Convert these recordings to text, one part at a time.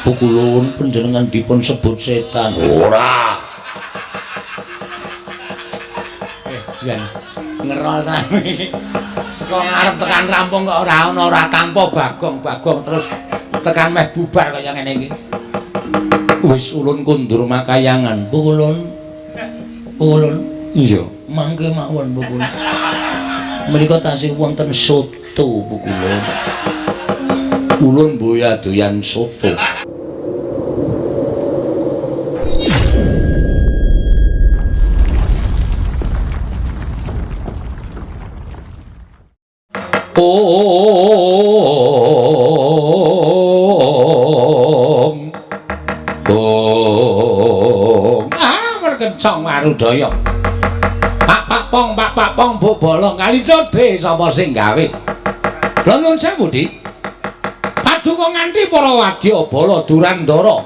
Pukulun panjenengan dipun sebut setan. Ora. Jan. Ngerol ta. Saka ngarep tekan rampung kok ora ana ora tanpa Bagong terus tekan meh bubar kaya ngene iki. Wis ulun kundur makayangan. Pukulun. Pukulun. Iya. Mangke mawon Pukulun. Menika tasih wonten soto Pukulun. Ulun boya doyan soto. Merkencong Marudaya. Pak Pong bobolong kali codhe sapa sing gawe? Lha nuwun sewu, Dik. Paduka nganti para wadya bala Durandara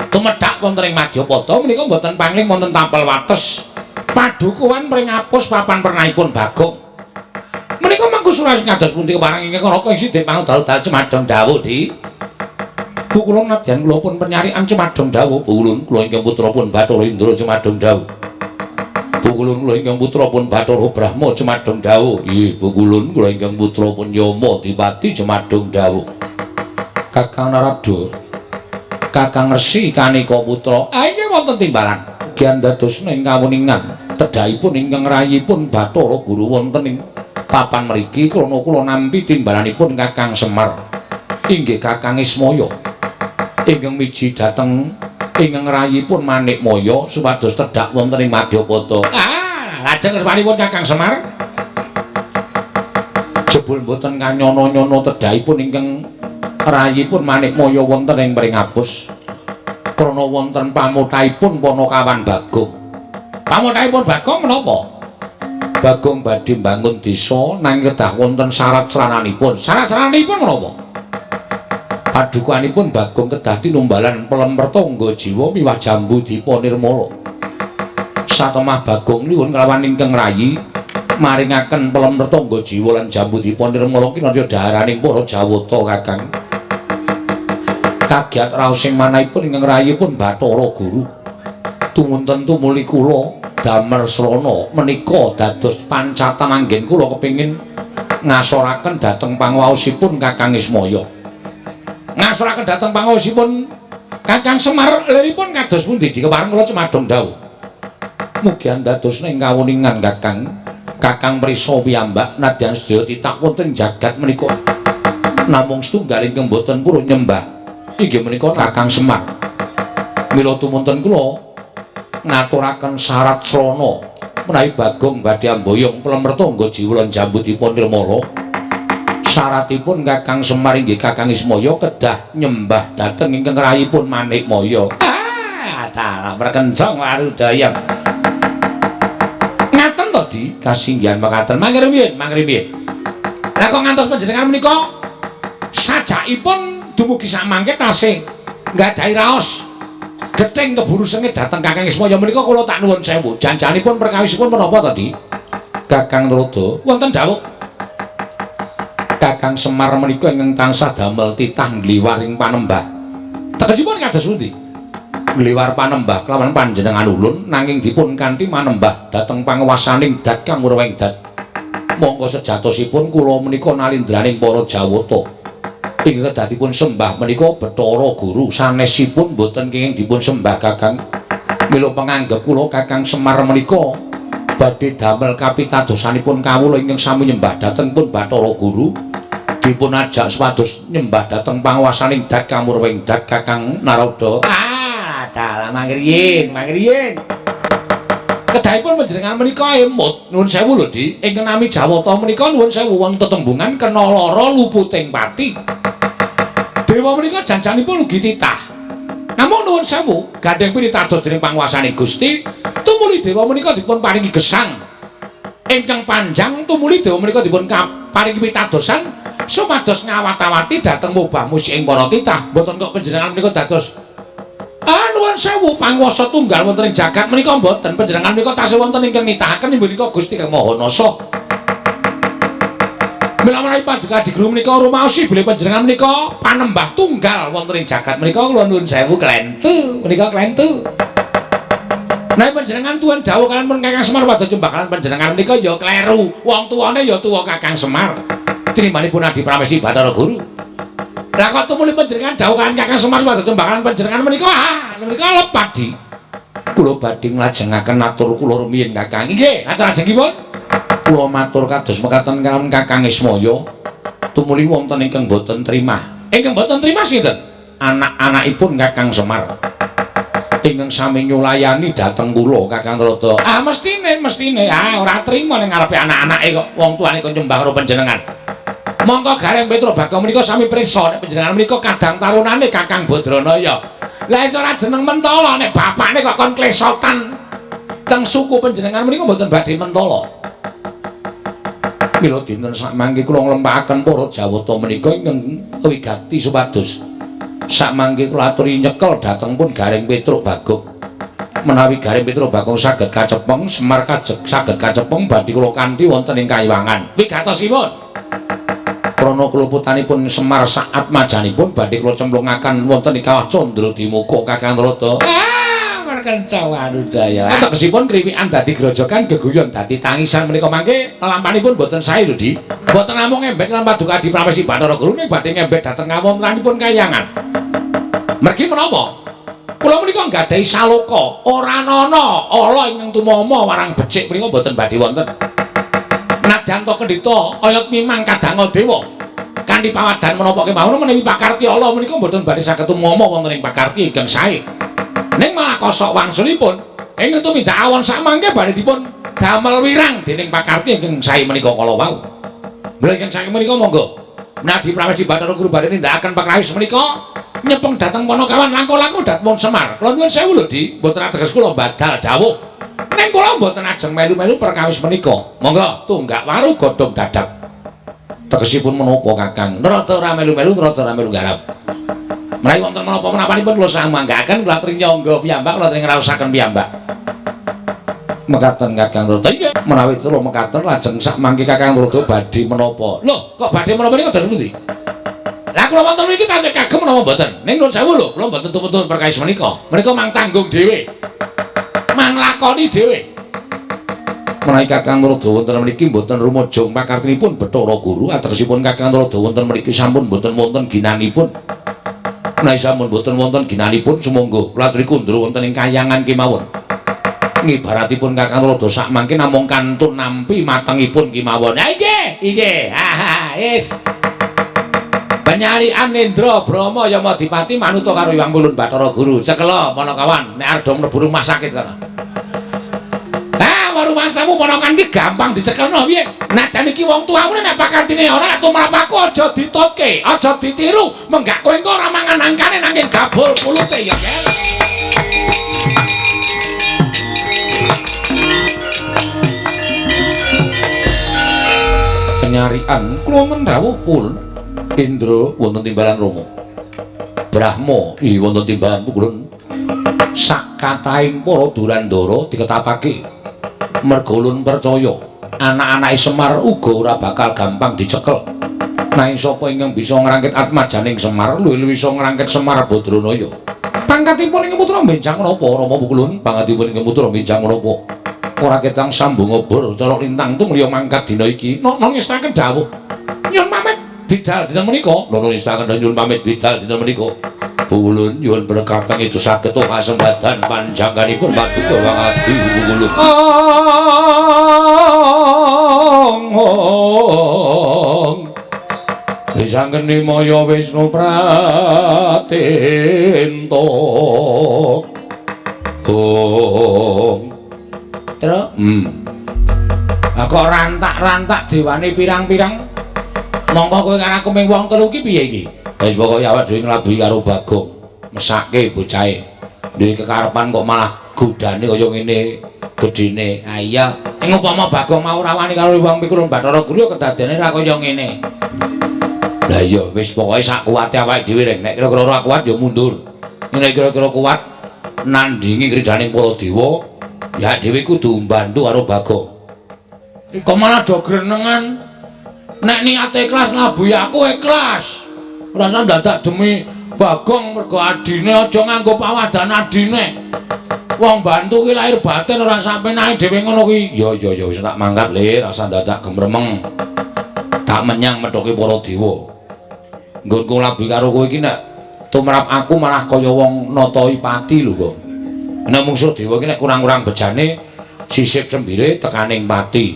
tumedhak wonten ing Madyapada menika mboten pangling wonten tampel wates. Padukuhan mring apus papan pernahipun Bagong. Menika mangku suraos kados pundi keparang ingkang Raka ing Sidhe pangdal-dal Cemadong dawuh, Dik. Bu kula nadyan kula pun penyarian Cemadong dawuh, Bu Ulun kula ingkang putra pun Bathara Indra Cemadong dawuh. Bu Ulun kula ingkang putra pun Bathara Brahma Cemadong dawuh. Nggih, Bu Ulun kula ingkang putra pun Yama Dipati Cemadong dawuh. Kakang Narada, Kakang Resi kanika putra, inggih wonten timbalan. Gian dados ing kawuningan tedhahipun ingkang rayipun Bathara Guru wonten ing papan mriki krana kula nampi timbalanipun Kakang Semar inggih Kakang Ismaya ingkang miji dhateng ingkang rayipun Manikmaya supados tedhak wonten ing Madyapada. Lajeng resmanipun Kakang Semar jebul mboten kanyono-nyono tedhahipun ingkang rayipun Manikmaya wonten ing Pringapus krana wonten pamuthaipun Panakawan Bagong. Pamuthaipun Bagong menapa? Bagong badhe mbangun desa nanging kedah wonten syarat-syaranipun. Syarat-syaranipun menapa? Padukanipun Bagong kedah tinumbalan Pelempertangga Jiwa miwah Jambu Dipa Nirmala. Satemah Bagong nyuwun kelawan ingkang rayi maringaken Pelempertangga Jiwa lan Jambu Dipa Nirmala kinarya dhaharaning para Jawata Kakang. Kagiat raos sing manahipun ingkang rayipun Bathara Guru. Tumunten tumuli kula damel srana menika dados pancatan anggen kula kepingin ngasoraken dhateng panguwaosipun Kakang Ismaya. Ngasoraken dhateng panguwaosipun Kakang Semar liripun kados pundi dikepareng kula Cemadong dawuh. Mugi dados ing kawuningan Kakang Kakang prisa piyambak nadyan sedaya titah wonten jagat menika namung setunggal ingkang boten purun nyembah inggih menika Kakang Semar. Mila tumunten kula ngaturaken syarat srana menawi Bagong badhe amboyong Pelempertangga Jiwa lan Jambu Dipa Nirmala. Syaratipun Kakang Semar inggih Kakang Ismaya kedah nyembah dhateng ingkang rayipun Manikmaya. Dalah merkencong Marudaya. Ngaten to, Di, kasinggihan mekaten. Mangke rumiyin. Lah kok ngantos panjenengan menika sajakipun dumugi samangke tasih nggadahi raos gething keburu sengit dhateng Kakang Ismaya menika kula tak nuwun sewu. Janjanipun perkawisipun menapa to, Di? Kakang Narada, wonten dawuh. Kakang Semar menika ingkang tansah damel titah ngliwaring panembah. Tegesipun kados pundi? Ngliwar panembah kelawan panjenengan ulun nanging dipun kanthi manembah dhateng panguwasaning Dat Kang Murweng Dat. Monggo sejatosipun kula menika nalindraning para Jawata. Ing kedah dipun sembah menika Bathara Guru sanesipun boten kenging dipun sembah Kakang. Mila panganggep kula Kakang Semar menika badhe damel kapitadosanipun kawula ingkang sami nyembah dhateng pun Bathara Guru dipun ajak supados nyembah dhateng panguwasaning Dat Kang Murweng Dat Kakang Narada. Dalah mangriyin. Kedahipun panjenengan menika emut nuwun sewu lho, Di. Ingkang nami Jawata menika nuwun sewu wonten tetembungan kena lara luputing pati. Dewa menika janjanipun ugi titah. Namung nuwun sewu, gandeng pinitados dening panguwasaning Gusti, tumuli dewa menika dipun paringi gesang ingkang panjang, tumuli dewa menika dipun paringi pitadosan supados ngawat-awati dhateng mubah musik ing para titah. Mboten kok panjenengan menika dados nuwun sewu panguwasa tunggal wonten ing jagat menika mboten. Panjenengan menika tasih wonten ingkang nitahaken inggih menika Gusti Kang Maha Nasa. Mila menawi paduka diguru menika rumaosi bilih panjenengan menika panembah tunggal wonten ing jagat menika kula nuwun sewu klentu menika klentu. Nek panjenengan tuwun dawuh kalian pun Kakang Semar wadya jembakalan panjenengan menika ya kleru. Wong tuwane ya tuwa Kakang Semar. Tinimanipun Adi Pramesti Bathara Guru. Lah kok tumuli panjenengan dawuh kalian Kakang Semar wadya jembakalan panjenengan menika menika lepat di. Kula badhe nglajengaken atur kula rumiyin Kakang. Nggih, lajengipun kula matur kados mekaten kaliyan Kakang Ismaya tumuli wonten ingkang boten trimah. Ingkang boten trimah sinten? Anak-anakipun Kakang Semar. Ingkang sami nyulayani dhateng kula Kakang Rada. Mestine. Ora trima ning ngarepe anak-anake kok wong tuane kok nyembah karo panjenengan. Monggo Gareng Petra Bagong menika sami prisa nek panjenengan menika kadang tarunane Kakang Badranaya. Lah iso ora jeneng Mentala nek bapakne kok kon klesotan teng suku panjenengan menika mboten badhe mentala. Mila dinten sakmangke kula nglempahaken para Jawata menika ingkang wigati supados sakmangke kula aturi nyekel dhateng pun Gareng Petruk Bagong. Menawi Gareng Petruk Bagong saged kacepeng, Semar saged kacepeng badhe kula kanthi wonten ing Kayiwangan. Wigatosipun krana kluputanipun Semar saat majanipun badhe kula cemplungaken wonten ing Kawah Candradimukha Kakang Rada. Kanca Warudaya. Ategesipun kriwikan dadi grojogan geguyon dadi tangisan menika mangke lampanipun boten sae lho Di. Boten namung ngembek lan paduka Adi Pramesti Bathara Guru ning badhe ngembek dhateng ngawontenanipun Kayangan. Mergi menapa? Kula menika nggadahi saloka, ora ana ala ingkang tumama warang becik menika boten badhe wonten. Nadyan to kendhita oyot mimang kadang dewa. Kanthi pawadan menapa kemawon menawi pakarti ala menika boten badhe saged tumama wonten ing pakarti ingkang sae. Ning malah kosok wangsulipun ingkang tumindak awon sakmangke badhe dipun damel wirang dening pakarti ingkang sae menika kala wau. Mula ingkang sae menika monggo Adi Pramesti Bathara Guru badhe nindakaken pakrawis menika nyepeng dhateng Panakawan langkung-langkung dhateng Semar. Kula nuwun sewu lho Di, mboten ateges kula badal dawuh. Ning kula mboten ajeng melu-melu perkawis menika. Monggo tunggak waru godhong dadap. Tegesipun menapa Kakang? Nrata ora melu-melu, nrata ora melu garap. Menawi wonten menapa-menapanipun kula samanggaken kula aturi nyangga piyambak kula aturi ngraosaken piyambak. Mekaten Kakang Rada. Iya, menawi kula mekaten lajeng sak mangke Kakang Rada badhe menapa? Lho, kok badhe menapa niku dados pundi? Lah kula wonten mriki tasih kagem menapa mboten? Ning nuwun sewu lho, kula mboten tumpun perkawis menika. Menika mang tanggung dhewe. Mang lakoni dhewe. Menawi Kakang Rada wonten mriki mboten rumaja pakartinipun Bathara Guru, ategesipun Kakang Rada wonten mriki sampun mboten wonten ginanipun. Menawi sampun boten wonten ginanipun sumangga kula aturi kundur wonten ing Kayangan kemawon. Ngibaratipun Kakang Rada sakmangke namung kantun nampi matengipun kemawon. Ha nggih. Wis. Panyarian Indra Brahma Yamadipati manuta karo Hyang Wulun Bathara Guru. Cekela Panakawan nek arep mlebu rumah sakit kana. Rumah samu ponokan iki gampang dicekelno piye? Nadan iki wong tuamu nek pakartine ora tumrap aku aja ditutke, aja ditiru. Menggak kowe engko ora mangan angkane nanging gabul pulute ya, Ger. Penyarian kula mendhawuh ulun Indra wonten timbalan Rama. Brahma iki wonten timbalan Pukulun. Sak kathahing para durandara diketapake merga ulun percaya anak-anake Semar uga ora bakal gampang dicekel. Nanging sapa ingkang bisa ngrangkit atmajaning Semar luwih-luwih iso ngrangkit Semar Badranaya. Pangkatipun ing putra benjang menapa Rama Pukulun? Pangkatipun ing putra benjang menapa? Ora ketang sambung obor cara lintang tumrya mangkat dina iki. Nang ngestaken dawuh. Nyuwun pamit bidal dinten menika. Nang ngestaken nyuwun pamit bidal dinten menika. Pukulun nyuwun berkah pangitu saged kasembadan panjangganipun paduka Kang Adi Pukulun. Disangkeni Maya Wisnu Pratenta. Terus kok rantak-rantak dewane pirang-pirang. Mongko kowe karo aku ming wong telu iki piye iki? Wis pokoke awak dhewe nglabuhi karo Bagong. Mesake bocahe. Duwe kekarepan kok malah godane kaya ngene gedine. Ha iya, ing upama Bagong mau rawani karo wong Pikulun Bathara Guru kedadene ra kaya ngene. Lah iya wis pokoke sak kuwate awake dhewe rek. Nek kira-kira ora kuat ya mundur. Nek kira-kira kuat nandingi kridaning para dewa, ya dhewe kudu mbantu karo Bagong. Kok malah do grenengan. Nek niate ikhlas ngabuhi aku ikhlas. Ora usah dadak demi Bagong mergo adine aja nganggo pawadan adine. Wong bantu ki lahir batin ora sampe nae dhewe ngono kuwi. Ya wis tak mangkat Lir, rasa dadak gemremeng. Tak menyang methoke para dewa. Nggonku labi karo kowe iki nek tumrap aku malah kaya wong natai pati lho kok. Nek mungsuh dewa iki nek kurang-kurang bejane sisip sembire tekaning pati.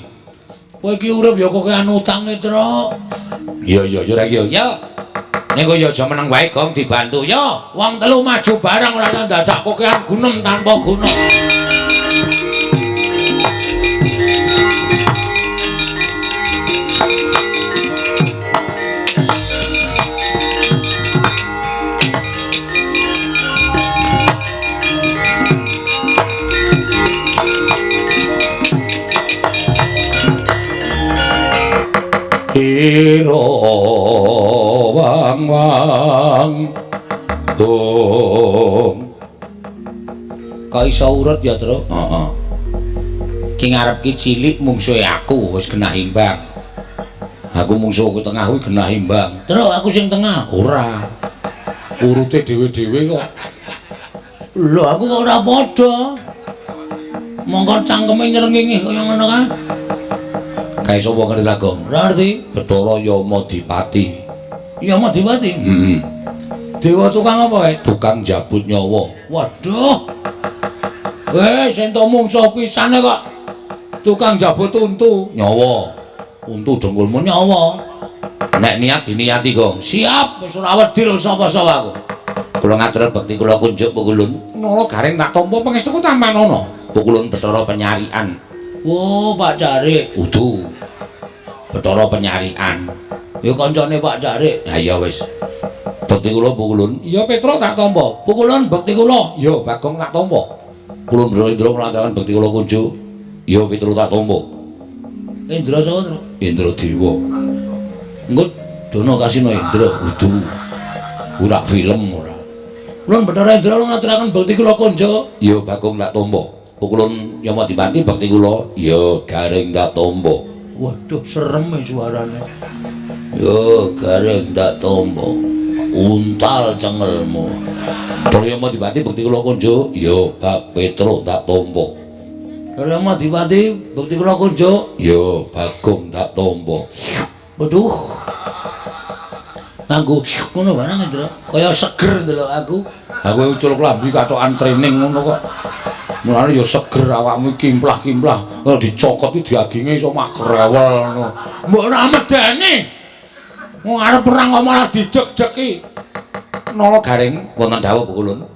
Kowe iki urip ya kok anu utange, Tru. Ya ora iki ya. Ning kowe aja meneng wae Gong dibantu ya. Wong telu maju bareng ora usah dadak kokean gunem tanpa guna. Iro wang kok iso urut ya Tru? Heeh. Ki ngarep ki cilik mungsuhe aku wis genah imbang. Aku mungsuhku tengah kuwi genah imbang. Tru aku sing tengah. Ora. Urute dhewe-dhewe kok. Lho aku kok ora padha. Monggo cangkeme nyrengenge kaya ngono kan. Kae sapa ngerti ra Gong? Ora ngerti. Bathara Yamadipati. Yamadipati? Heeh. Dewa tukang apa kae? Tukang jabut nyawa. Waduh. Sing entuk mungsuh pisane kok tukang jabut untu nyawa. Untu dengkulmu nyawa. Nek niat diniati Gong. Siap wis ora wedi lho sapa-sapa aku. Kula ngatur bekti kula kunjuk Pukulun. Nala garing tak tampa pangestuku tampan ana. Pukulun Bathara Penyarian. Oh, Pak Jarik. Udu. Bathara Penyarian. Ya kancane Pak Jarik. Ha iya wis. Bekti kula Pukulun. Iya Petro tak tampa. Pukulun bekti kula. Ya Bagong tak tampa. Kula Indra nglantaraken bekti kula kunjuk. Ya Petro tak tampa. Indra sapa, Tru? Indra Dewa. Engko dono kasino Indra udu. Ora film ora. Nun Bathara Indra ngaturaken bekti kula kunjuk. Ya Bagong tak tampa. Pukulun Yamadipati bekti kula ya garing tak tampa. Waduh serem suarane. Ya garing tak tampa. Untal cengelmu. Yamadipati bekti kula kunjuk ya Bak Petro tak tampa. Yamadipati bekti kula kunjuk ya Bagong tak tampa. Waduh. Nganggo ngono barang Indra. Kaya seger ndelok aku. Aku ucul klambi katokan training ngono kok. Mulane ya seger awakmu kimplah-kimplah. Dicokot iki diaginge iso mak grewel ngono. Mbok ora medeni. Wong arep perang kok malah dijek-jeki. Nala garing wonten dawuh Pukulun.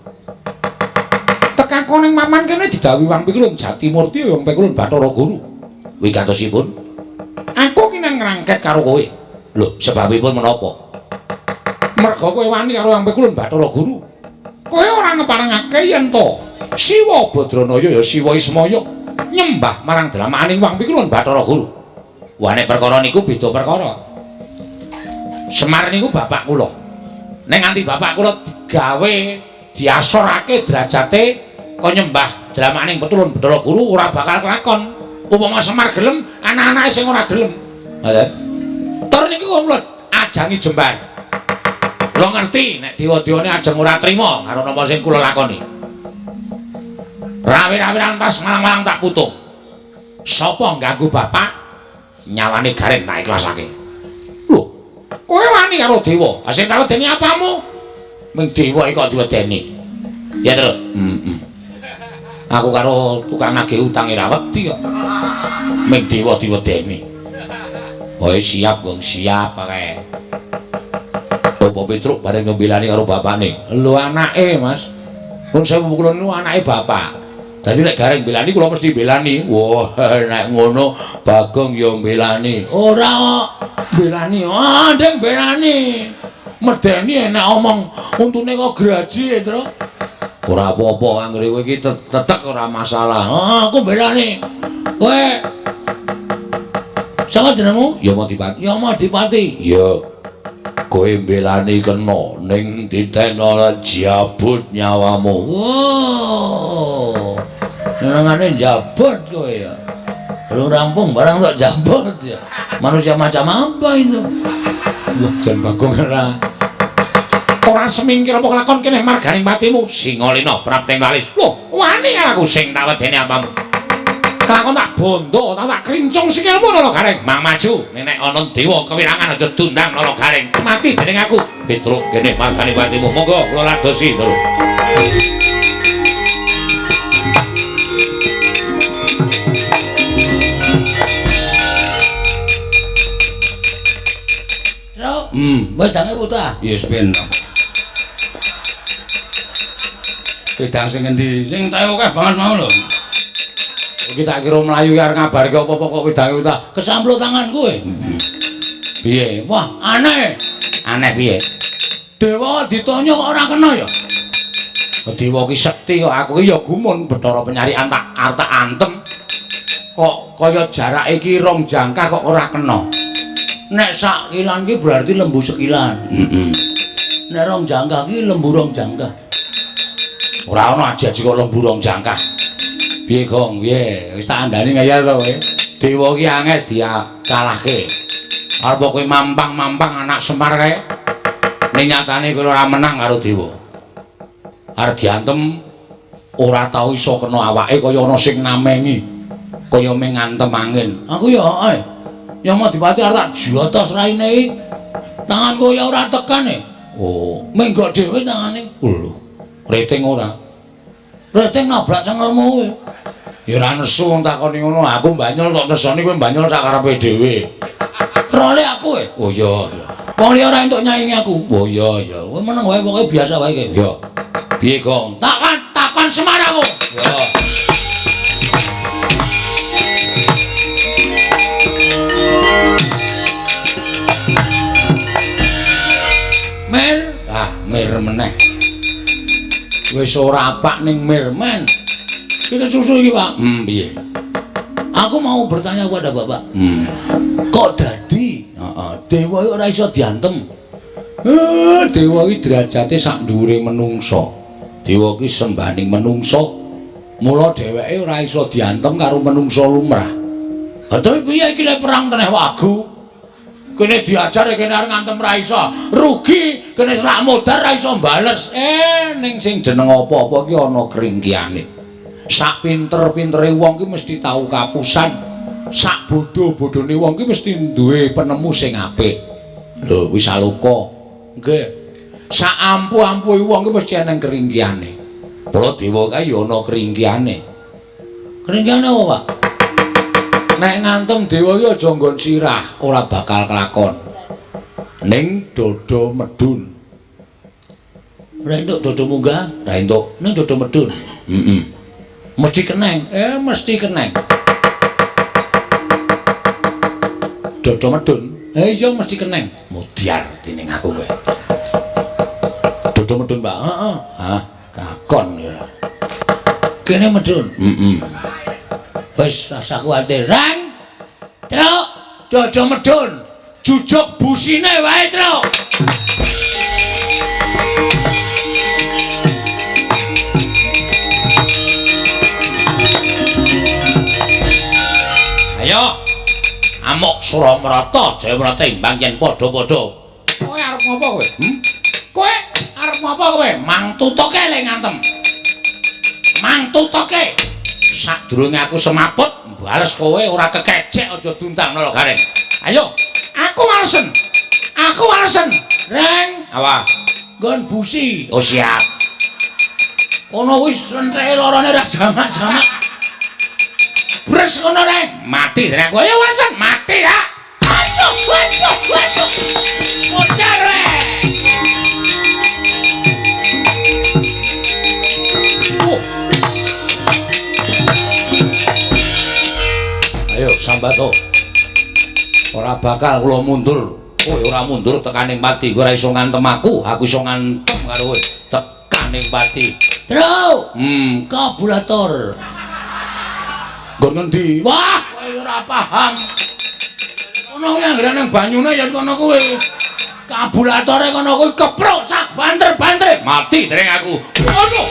Tekan koning maman kene didhawuhi Wang Pikulun Jatimurti ya Wang Pikulun Bathara Guru. Wigatosipun aku ki nang ngrangket karo kowe. Lho, sebabipun menapa? Merga kowe wani karo Wang Pikulun Bathara Guru. Kowe ora ngeparengake yen to Siwa Badranaya ya Siwa Ismaya nyembah marang dramaning Wang Pikulun Bathara Guru. Wah nek perkara niku beda perkara. Semar niku bapak kula. Nek nganti bapak kula digawe diasorake derajate kok nyembah dramaning Pikulun Bathara Guru ora bakal kelakon. Upama Semar gelem, anak-anake sing ora gelem. Ngoten. Tur niku kula ajangi jembar. Kula ngerti nek dewa-dewane ajeng ora trima karo napa sing kula lakoni. Rawi-rawi lantas malang-malang tak putung. Sapa ngganggu bapak? Nyawane garing tak ikhlasake. Lho, kowe wani karo dewa. Ha sing tak wedeni apamu? Ming dewa iki kok diwedeni. Ya, Tru. Aku karo tukang nagih utang ora wedi kok. Ming dewa diwedeni. Oh, siap, Gong, siap kae. Bapak Petruk bareng ngebelani karo bapakne. Lho anake, Mas. Mun sewu Pukulun niku anake bapak. Dadi nek garing belani kula mesti belani. Wah, nek ngono Bagong ya belani. Ora kok belani. Ah, ndeng belani. Medeni enak omong untune kok graji, Tru. Ora apa-apa anggere kowe iki tetek ora masalah. Ah, aku belani. Kowe sapa jenengmu? Yamadipati. Yamadipati. Ya. Kowe belani kena ning ditena jabut nyawamu. Wow. Senengane jabut kowe ya. belum rampung barang tak jambol dia. Manusia macam apa itu? Wah, jan Bagong ora semingkir apa kelakon kene marganing patimu Singalena Prapting Walis. Lho, wani aku sing tak wedeni apamu. Kelakon tak bondo, tak krincung sikilmu Nala Gareng. Mang maju, nek ana dewa kewirangan aja tundang Nala Gareng. Mati dening aku. Petruk kene marganing patimu. Monggo kula ladosi lho. Wedange putra. Yes ben. Wedang sing endi? Sing tak akeh banget mau lho. Iki tak kira mlayu arep ngabarke apa-apa kok wedange ta. Kesamplut tangan kowe. Piye? Wah, aneh. Aneh piye? Dewa ditanya kok ora kena ya? Dewa ki sekti kok aku ki ya gumun Bathara Penyarian tak arta antem. Kok kaya jarake iki 2 jangkah kok ora kena. Nek sak kilan ki berarti lembu sekilan. Nek 2 jangkah ki lembu 2 jangkah. Ora ana aja-aja kok lembu 2 jangkah. Piye Gong? Piye? Wis tak andani ngayal to kowe. Dewa ki angel dia kalahke. Arep kowe mampang-mampang anak Semar kae. Ning nyatane kowe ora menang karo dewa. Arep diantem ora tau iso kena awake kaya ana sing namengi. Kaya ming ngantem angin. Aku ya ae. Ya mau dipati arep tak jotos raine iki. Tanganku ya ora tekan e. Oh, Menggok dhewe tangane. lho. Rating ora. Rating nabrak cengelmu kowe. Ya ora nesu wong takoni ngono. Aku mbanyol tok nesoni kowe mbanyol sak karepe dhewe. Role aku e. Oh iya, iya. Wong liya ora entuk nyaingi aku. Oh iya, iya. Kowe meneng wae pokoke biasa wae kowe. Ya. Piye, Gong? Takon Semar aku. Ya. Mir, Mir meneh. Wis ora apak ning mir men. iki susu iki, Pak. Piye? Aku mau bertanya kepada Bapak. Kok dadi dewa iki ora iso diantem? Dewa iki derajate sak dhuwure menungsa. Dewa iki sembaning menungsa. Mula dheweke ora iso diantem karo menungsa lumrah. Tapi piye iki lek perang teneh wagu? Kene diajar kene arep ngantem ra iso. Rugi kene selak modar ra iso bales. Ning sing jeneng apa-apa ki ana kringkiane. Sak pinter-pintere wong ki mesti tau kapusan. Sak bodho-bodhone wong ki mesti duwe penemu sing apik. Lho, wis aluka. Nggih. Sak ampuh-ampuhe wong ki mesti ana kringkiane. Para dewa kae ya ana kringkiane. Kringkiane apa, Pak? Nek ngantem dewa ki aja nggon sirah, ora bakal kelakon. Ning dada medun. Ora entuk dodo munggah, Ra entuk. ning dodo medun. Mesti keneng. Mesti keneng. Dodo medun. Iya mesti keneng. Mudyar dening aku kowe. Dodo medun, Pak. Heeh. Hah, kakon ya. Kene medun. Wis Rasa kuwatir. Rang. Truk, dodo medun. Jujuk busine wae, Truk. Ayo. Amuk Suramrata, Jayawrata imbang yen padha-padha. Kowe arep ngopo kowe? Kowe arep ngopo kowe? Mang tutuke le ngantem. Mang tutuke. Sadurunge aku semaput, bales kowe ora kekecek aja dundang Nala Gareng. Ayo, aku walesen. Aku walesen. Reng, Apa? nggon busi. Oh siap. Kono wis entreke lorone ra jamak-jamak. Bres ngono Reng. Mati tenan kowe ya walesen, mati ya. Aduh. Modar Reng. Ayo sambato. Ora bakal kula mundur. Kowe ora mundur tekaning pati. Kowe ora iso ngantem aku iso ngantem karo kowe. Tekaning pati. Truk. Kabulator. Nggon ngendi? Wah, kowe ora paham. Kono yang nang banyune ya kono kowe. Kabulatore kono kowe kepruk sak banter-banter. Mati dereng aku. Waduh.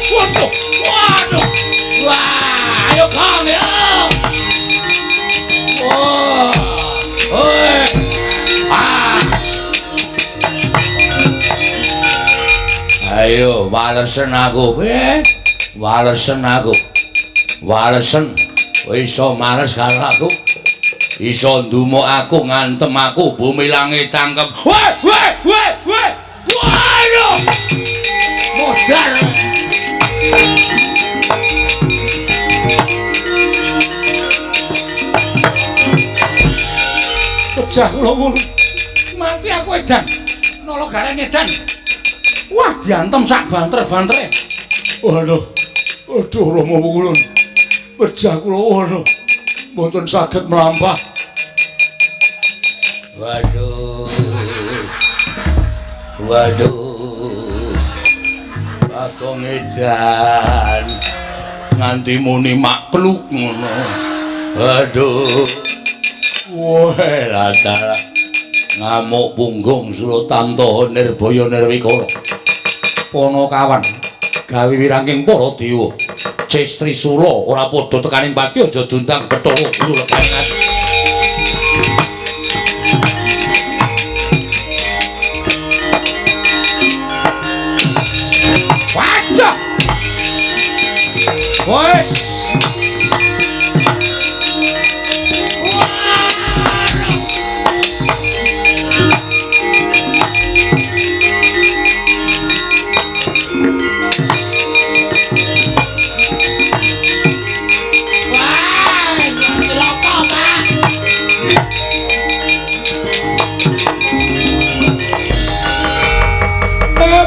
Wah, ayo Kang ya. Ayo walesen aku. Walesen aku. Walesen. Iso males karo aku. Iso ndumuk aku ngantem aku bumi langit tangkep. Weh. Waduh. Modar. Pecah kula ngono. Mati aku edan. Nolo gareng edan. Wah, diantem sak banter-bantere. Waduh. Aduh, Rama Wulun. Pecah kula ngono. Mboten saged mlampah. Waduh. Aku ngedan nganti muni makluk ngono. Waduh. Wah, latara. Ngamuk punggung Suratanto Nirbaya Nirwikara. Panakawan gawe wirangking para dewa. Cestri Sula ora padha tekaning pati aja dundang Bathara Guru lekaning. Waduh. Wes.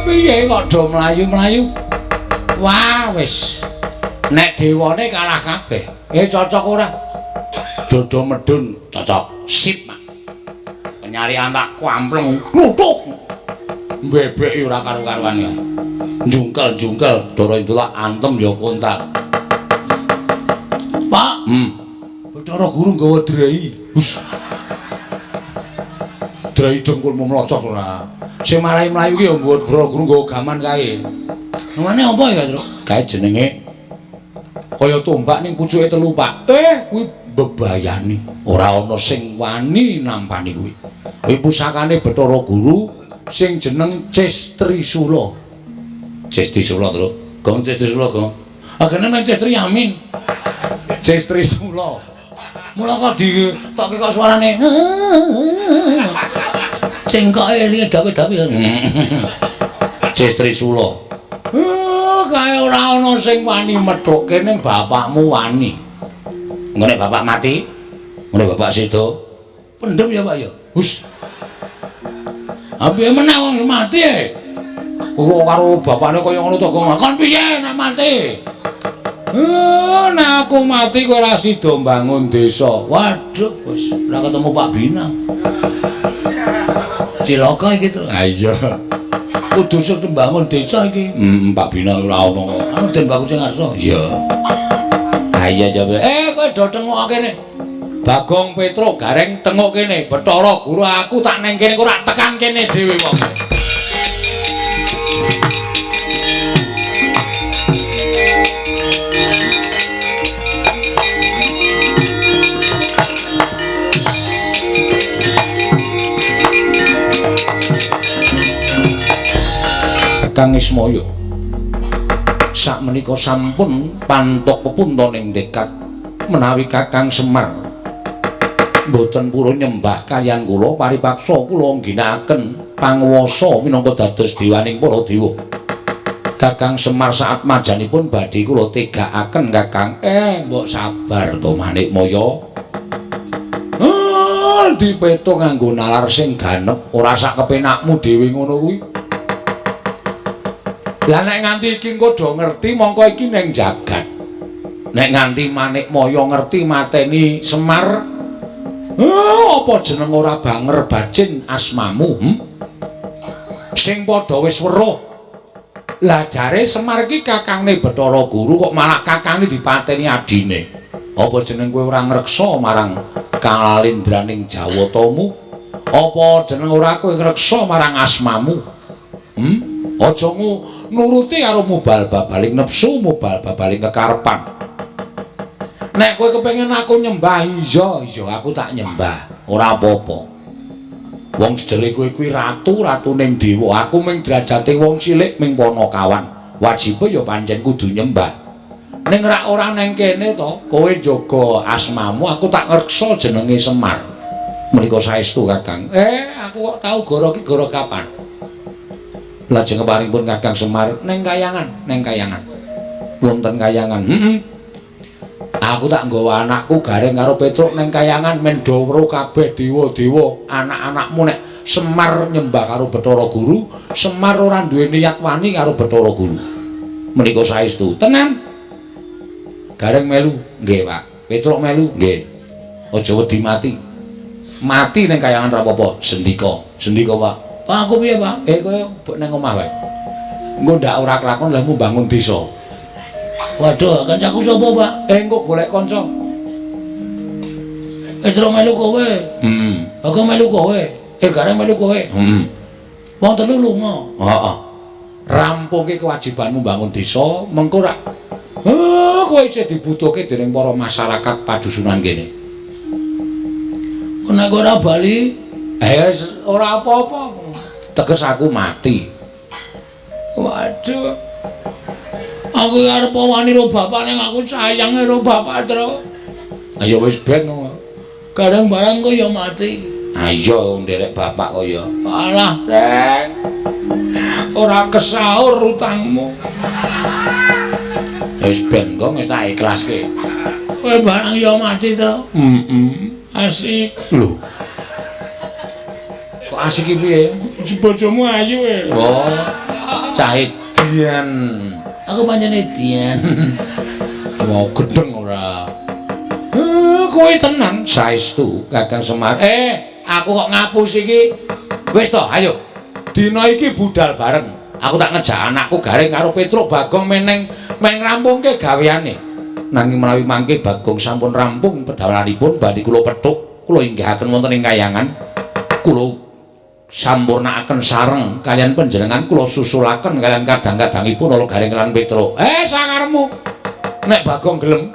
Piye kok do mlayu-mlayu? Wah, wis. Nek dewane kalah kabeh. Cocok ora? Dodo medun cocok. Sip, Mak. Penyarian tak kwampleng kluthuk. Bebek ora karo-karuan ya. Jungkel-jungkel Dara Indula antem ya kontal. Pak, Bathara Guru nggawa drai. Hus. Drai dengkulmu mlocot ora. Sing marai mlayu ki ya mbuh Bathara Guru nggawa gaman kae. Namane apa ya, Tru? Kae jenenge kaya tombak ning pucuke telu, Pak. Kuwi bebayani. Ora ana sing wani nampani kuwi. Kuwi pusakane Bathara Guru sing jeneng Cestri Sula. Cestri Sula, Tru. Gong Cestri Sula, Gong. Agene nang Cestri Amin. Cestri Sula. Mula kok ditokke kok suarane. Cengkoke liye dawe-dawe. Cestri Sula. Kae ora ana sing wani methukke ning bapakmu wani. Ngene bapak mati, ngene bapak sedo. Pendem ya, Pak ya. Hus. Apiye meneh wong mati e? Kok karo bapakne kaya ngono to, Gong. Kon piye nek mati? Nek aku mati kok ora sida mbangun desa. Waduh, wis ora ketemu Pak Binang. Cilaka iki to. Ha iya. Kudu sing mbangun desa iki. Pak Binang ora ono. Anu den baku sing ngarsa. Iya. Ha iya jawab. Kowe do tengok kene. Bagong Petro gareng tengok kene. Bathara Guru aku tak neng kene kok ora tekan kene dhewe wong. Kang Ismaya sakmenika sampun pantok pepuntaning tekad menawi Kakang Semar boten purun nyembah kaliyan kula paripaksa kula ngginakaken panguwasa minangka dados dewaning para dewa. Kakang Semar saat majanipun badhe kula tegakaken Kakang. Mbok sabar to Manikmaya. Dipeto nganggo nalar sing ganep ora sak kepenakmu dhewe ngono kuwi. Lah nek nganti iki engko do ngerti mongko iki ning jagat. Nek nganti Manikmaya ngerti mateni Semar, apa jeneng ora banger bajin asmamu? Sing padha wis weruh. Lah jare Semar iki kakangne Bathara Guru kok malah kakange dipateni adine. Apa jeneng kowe ora ngreksa marang kalalindraning Jawatamu? Apa jeneng ora kowe ngreksa marang asmamu? Aja nuruti karo mubal babaling nepsu, mubal babaling kekarepan. Nek kowe kepengin aku nyembah, iya aku tak nyembah, ora apa-apa. Wong sejere kowe kuwi ratu ning dewa, aku ming derajate wong cilik ming Panakawan. Wajibe ya pancen kudu nyembah. Ning rak ora neng kene to, kowe jaga asmamu, aku tak ngreksa jenenge Semar. Menika saestu Kakang. Aku kok tau goro ki goro kapan? Lajeng keparipun Kakang Semar ning kayangan. Wonten kayangan. Aku tak nggawa anakku Gareng karo Petruk ning kayangan men do weruh kabeh dewa-dewa, anak-anakmu nek Semar nyembah karo Bathara Guru, Semar ora duwe niat wani karo Bathara Guru. Menika saestu. Tenan. Gareng melu, nggih, Pak. Petruk melu, nggih. Aja wedi mati. Mati ning kayangan ra apa-apa, sendika. Sendika, Pak. Pak, aku piye, Pak? Kowe ning omah wae. Engko ndak ora kelakon lemu bangun desa. Waduh, kancaku sapa, Pak? Engko golek kanca. Petruk melu kowe. Aku melu kowe. Gareng melu kowe. Wong telu lunga. Heeh. Rampungke kewajibanmu bangun desa, mengko rak kowe isih dibutuhke dening para masyarakat padusunan kene. Nek ora bali, ora apa-apa. Teges aku mati. Waduh. Aku arep wani karo bapak ning aku sayang karo bapak terus. Ayo wis ben. Kadang barang kok ya mati. Ayo nderek bapak kok ya. Alah, Reng. Ora kesaur utangmu. Wis ben kok wis tak ikhlaske. Kowe barang ya mati to? Asik. Lho. Kok asik iki piye? Bojomu ayu e. Oh. Cahe Dian. Aku pancene Dian. Mau gedeng ora. Kowe tenan saestu Kakang Semar. Aku kok ngapus iki. Wis to, ayo. Dina iki budal bareng. Aku tak ngejak anakku Gareng karo Petruk Bagong meneng rampungke gaweane. Nanging menawi mangke Bagong sampun rampung pedalanipun badhe kula pethuk, kula inggihaken wonten ing kayangan. Kula sampurnakaken sareng kalian panjenengan, kula susulaken kalian kadang-kadangipun kula Gareng lan Petruk. Sangarepmu. Nek Bagong gelem.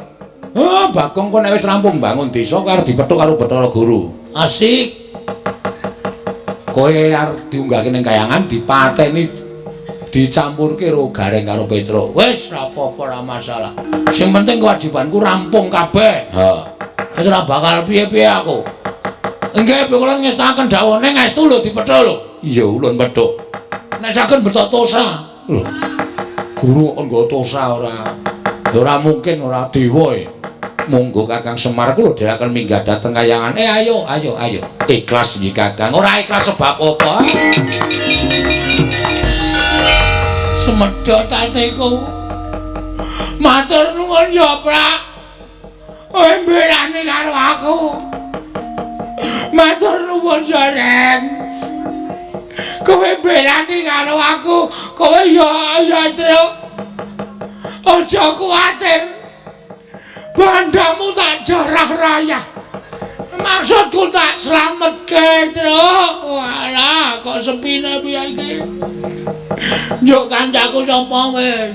Bagong kok nek wis rampung bangun desa karo dipethuk karo Bathara Guru. Asik. Kowe arep diunggahke ning kayangan dipateni dicampurke karo Gareng karo Petruk. Wis ora apa-apa, ora masalah. Sing penting kewajibanku rampung kabeh. Wis ora bakal piye-piye aku. Nggih, kula ngestaken dawuhne ngestu lho dipethuk lho. Iya, ulun pethuk. Nek saken beto tosa. Lho. Guru kok nggo tosa ora. Ya ora mungkin ora dewa e. Monggo Kakang Semar kula dherekaken minggah dhateng kayangan. Ayo. Ikhlas iki Kakang. Ora ikhlas sebab apa? Semedhot atiku. Matur nuwun ya, Prak. Kowe mbelani karo aku. Matur nuwun ya, Reng. Kowe mbelani karo aku. Kowe ya, Truk. Aja kuwatir. Bandamu tak jarah rayah. Maksudku tak slametke, Truk. Walah, kok sepine piye iki? Njuk kancaku sapa wis?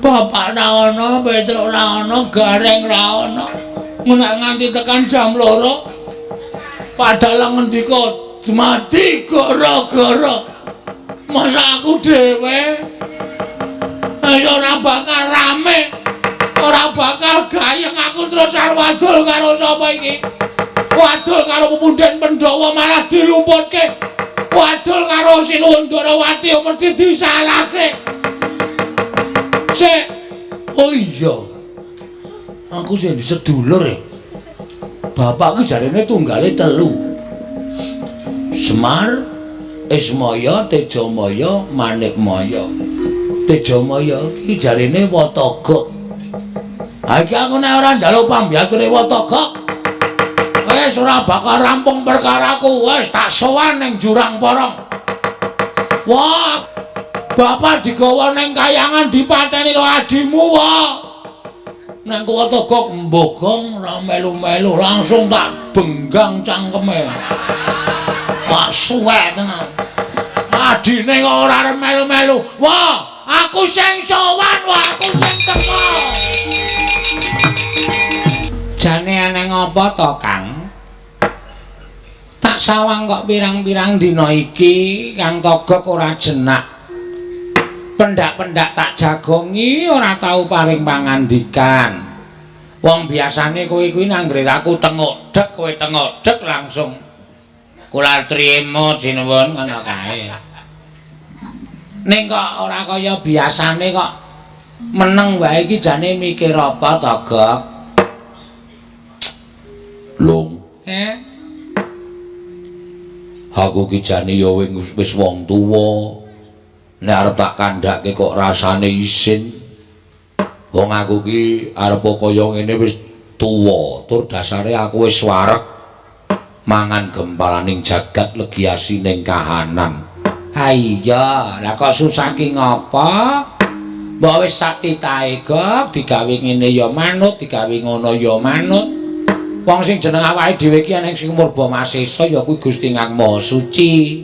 Bapak ra ana, Petruk ra ana, Gareng ra ana. Nek nganti tekan jam 2 padahal ngendika mati gara-gara. Masa aku dhewe ora bakal rame. Ora bakal gayeng aku terus arep wadul karo sapa iki? Wadul karo Pemunden Pandhawa malah dilumputke. Wadul karo Sinuwundarawati mesti disalahke. Sik. Oh iya. Aku sing sedulur e. Bapak ki jarene tunggale 3. Semar, Ismaya, Tejamaya, Manikmaya. Tejamaya ki jarene Watagak. Iki aku nek ora njaluk pambiyature Watagak, wis ora bakal rampung perkaraku. Wis tak sowan ning Jurang Porong. Wah, bapak digawa ning kayangan dipateni karo adimu wae. Nek Watagak mbogong ora melu-melu langsung tak benggang cangkeme. Tak suwek tenan. Adine kok ora arep melu-melu. Wah, aku sing sowan, aku sing teko. Jane ana ngapa to, Kang? Tak sak sawang kok pirang-pirang dina iki Kang Togog ora jenak. Pendak-pendak tak jagongi ora tau paring pangandikan. Wong biasane kowe kuwi nanggre aku tengok-dek kowe tengok-dek langsung kula trimo jinuwun ngono kae. Ning kok ora kaya biasane kok meneng wae iki jane mikir apa Togog? Lung. Aku ki jane ya wis wong tuwa. Nek arep tak kandhake kok rasane isin. Wong aku ki arep kaya ngene wis tuwa, tur dasare aku wis wareg mangan gempalaning jagat legiasi ning kahanan. Ha iya, lah kok susah ki ngapa? Mbok wis sak titahe Gog, digawe ngene ya manut, digawe ngono ya manut. Wong sing jeneng awake dhewe iki ana sing murba masesa ya kuwi Gusti Kang Maha Suci.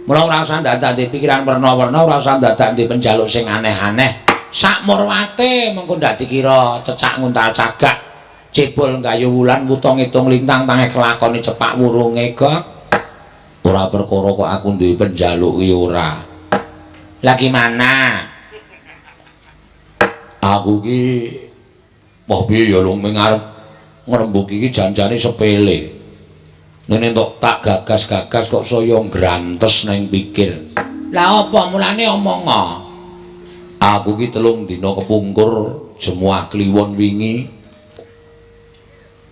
Mula ora usah ndadak pikiran werna-werna, ora usah ndadak penjaluk sing aneh-aneh. Sak murwate mengko ndak dikira cecak nguntal cagak. Cebul nggayu wulan wuta ngitung lintang tangeh kelakone cepak wurunge Gog. Ora perkara kok aku duwe penjaluk ki ora. Lah gimana? Aku ki wah piye ya Lung mengarep ngrembug iki janjane sepele. Ngene entuk tak gagas-gagas kok saya ngrantes nang pikir. Lah apa mulane omonga? Aku ki 3 dina kepungkur jemuah kliwon wingi.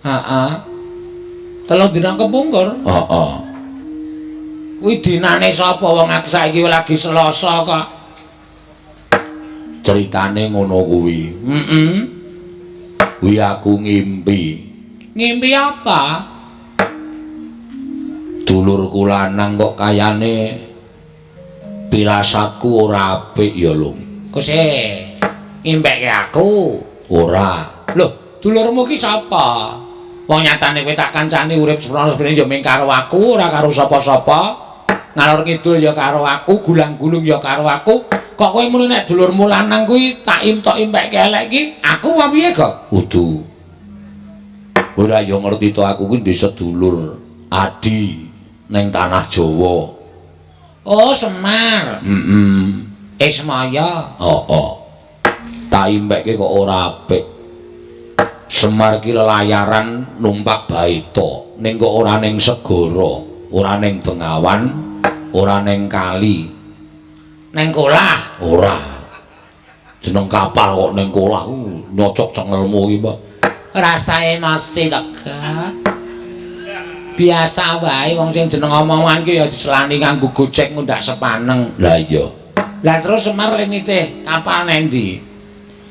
Heeh. 3 dina kepungkur? Heeh. Kuwi dinane sapa wong aku saiki lagi Selasa kok. Ceritane ngono kuwi. Heeh. Kuwi aku ngimpi. Ngimpi apa? Dulurku lanang kok kayane pirasatku ora apik ya Lung. Kose ngimpekke aku. Ora. Lho, dulurmu ki sapa? Wong nyatane kowe tak kancani urip seprono-sprene ya mung karo aku, ora karo sapa-sapa. Ngalor ngidul ya karo aku, gulang-gulung ya karo aku. Kok kowe muni nek dulurmu lanang kuwi tak imtok-impekke elek iki, aku apa piye kok? Udu. Ora yo ngerti to aku kuwi ndek sedulur Adi ning tanah Jawa. Oh, Semar. Ismaya. Heeh. Tak impekke kok ora apik. Semar ki lelayaran numpak baita, ning kok ora ning segara, ora ning Bengawan, ora ning kali. Neng kolah. Ora. Jeneng kapal kok ning kolah nyocok cengelmu iki, Pak. Rasane masih lega. Biasa wae wong sing jeneng omongan ki ya diselani nganggo gojek ngundak sepaneng. Lah iya. Lah terus Semar lenite kapal nendi?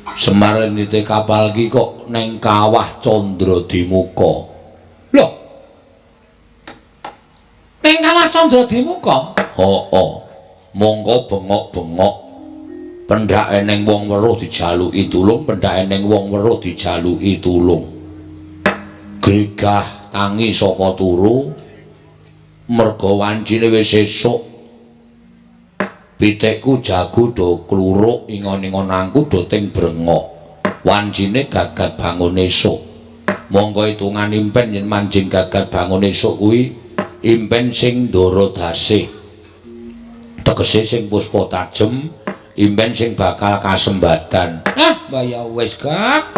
Semar nite kapal ki kok neng kawah Candradimuka. Loh. Neng kawah Candradimuka? Heeh. Mongko bengok-bengok. Pendake ning wong weruh dijaluki tulung, pendake ning wong weruh dijaluki tulung. Gregah tangi saka turu. Merga wancine wis esuk. Pitikku jago do kluruk ingon-ingon angku do ting brengok. Wancine gagat bangun esuk. Monggo hitungan impen yen manjing gagat bangun esuk kuwi impen sing ndara dasih. Tegese sing puspa tajem, impen sing bakal kasembadan. Ah, ya wis, Kak.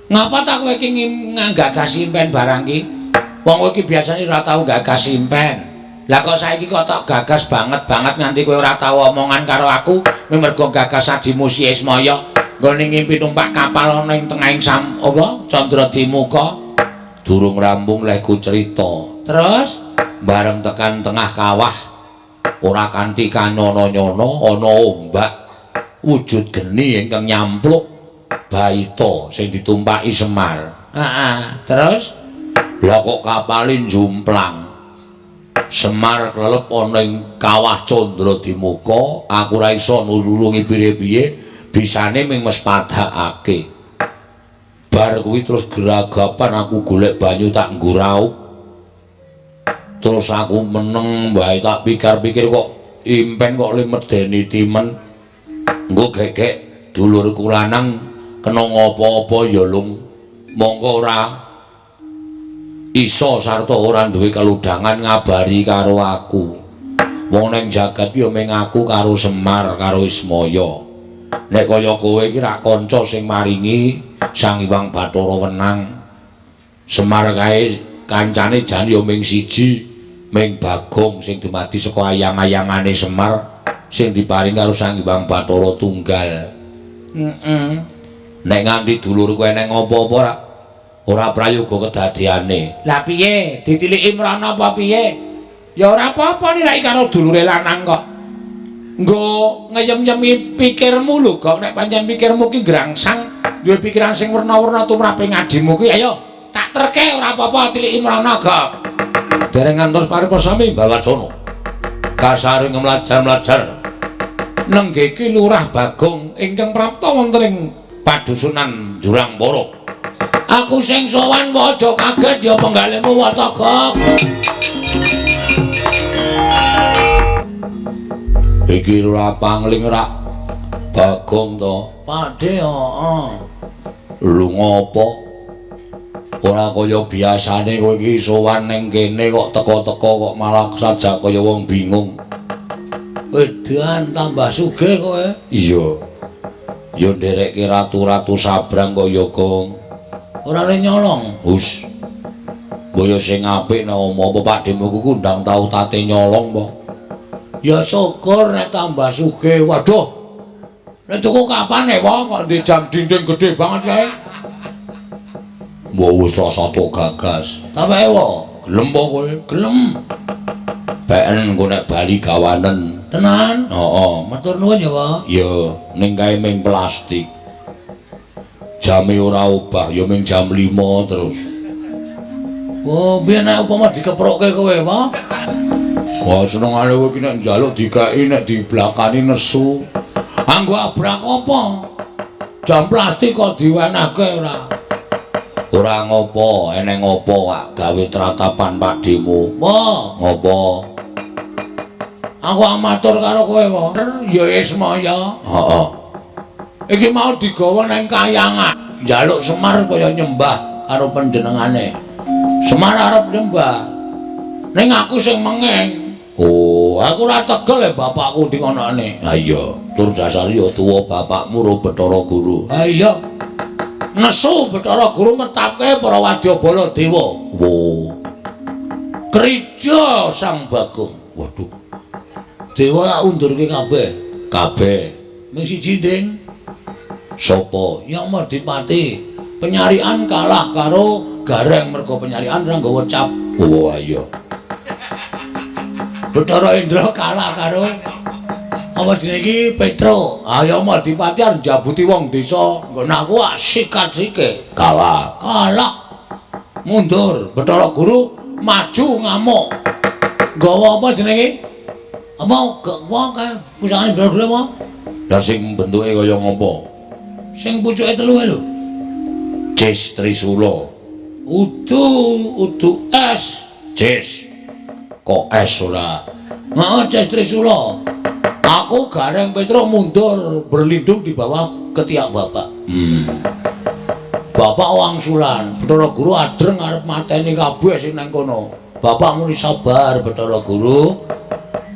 Ngapa tak kowe iki nggagas impen barang iki? Wong kowe iki biasane ora tau gagas impen. Lah kok saiki kok tak gagas banget nganti kowe ora tau omongan karo aku, mergo gagas adimu si Ismaya nggone ngimpi numpak kapal ana ing tengahing Candradimuka. Durung rampung lehku cerita. Terus bareng tekan tengah kawah ora kanthi kanyono-nyono ana ombak wujud geni ingkang nyampluk baita sing ditumpaki Semar. Terus lah kok kapalin jumplang. Semar klelep ana ing kawah Candradimuka, aku ora iso nulungi piye-piye, bisane ming mespadhakake. Bar kuwi terus geragapan aku golek banyu tak nggo raup. Terus aku meneng wae tak pikir-pikir kok impen kok le medeni timen. Engko gegek dulurku lanang kena ngopo-opo ya Lung. Mongko ora iso sarta ora duwe keludhangan ngabari karo aku. Wong ning jagat ya mung aku karo Semar karo Ismaya. Nek kaya kowe iki rak kanca sing maringi Sang Hyang Bathara Wenang. Semar kae kancane jan ya mung siji, mung Bagong sing dumadi saka ayang-ayangane Semar sing diparing karo Sang Hyang Bathara Tunggal. Nek nganti dulur kowe neng apa-apa ora prayoga kedadeane. Lah piye? Ditiliki mrana apa piye? Ya ora apa-apa nirai karo dulure lanang kok. Nggo ngeyem-yemi pikirmu lho kok nek pancen pikirmu ki grangsang, duwe pikiran sing werna-werna tumrape ngadimu ki ayo tak terke ora apa-apa tiliki mrana kok. Dereng ngantos paripasami Bawacana. Kasaring mlajar-mlajar nenggeki Lurah Bagong ingkang prapta wonten ing padusunan Jurang Para. Aku sing sowan aja kaget ya penggalemu Wataka. Iki ora pangling rak Bagong to. Padhe heeh. Lu ngopo? Ora kaya biasane kowe iki sowan ning kene kok teka-teka kok malah sajak kaya wong bingung. Edan tambah sugih kowe. Iya. Ya nderekke ratu-ratu sabrang kaya Gong. Ora le nyolong. Hus. Boyo sing apik nek apa pakdemu ku ndang tau tate nyolong po. Ya syukur nek tambah sugih. Waduh. Nek tuku kapan e wong kok di jam dinding gede banget kae. Mbok wis rasa tok gagas. Tapi ewo, Gelem po kowe? gelem. Beken engko nek bali gawanen. Tenan? Heeh. Matur nuwun ya, Pak. Ya, ning kae ming plastik. Jame ora obah, ya ming jam 5 terus. Oh, biyen nek upama dikeprokke kowe, Pak. Wah, senengane kowe iki nek njaluk dikaki nek diblakani nesu. Anggo abrak apa? Jam plastik kok diwenehke ora. Ora ngopo, eneng ngopo kak gawe tratapan pakdemu. Wah, Ngopo? aku amatur karo kowe, Pak. Ya Ismaya. Heeh. Iki mau digawa nang kayangan. Njaluk Semar kaya nyembah karo panjenengane. Semar arep nyembah. Ning aku sing mengeng. Oh, Aku ora tegel ya bapakku dingonane. ha iya, tur dasar ya tuwa bapakmu ro Bathara Guru. Ha iya. Nesu Bathara Guru metapke para Wadyabala Dewa. Wo, Krija Sang Bagong. waduh, Dewa tak undurke kabeh. kabeh Ming siji ding sapa? Yang Madipati. Penyarian kalah karo Gareng mergo penyarian ora nggawa cap. Oh, iya. Bathara Indra kalah karo apa jenenge iki Petro. Ayo Madipati arep njabuti wong desa. Nggon aku sikat-sike. Kalah. Kalah. Mundur. Bathara Guru maju ngamuk. Gawa apa jenenge? Apa wong kae pusakane Bathara Guru apa? Lah sing bentuke kaya ngopo? Sing pucuke telu lho. Cis Trisula. Udu es. Cis. Kok es ora? Mau Cis Trisula. Aku Gareng Petro mundur berlindung di bawah ketiak bapak. Bapak wangsulan, Bathara Guru adreng arep mateni kabeh sing nang kono. Bapak muni sabar Bathara Guru.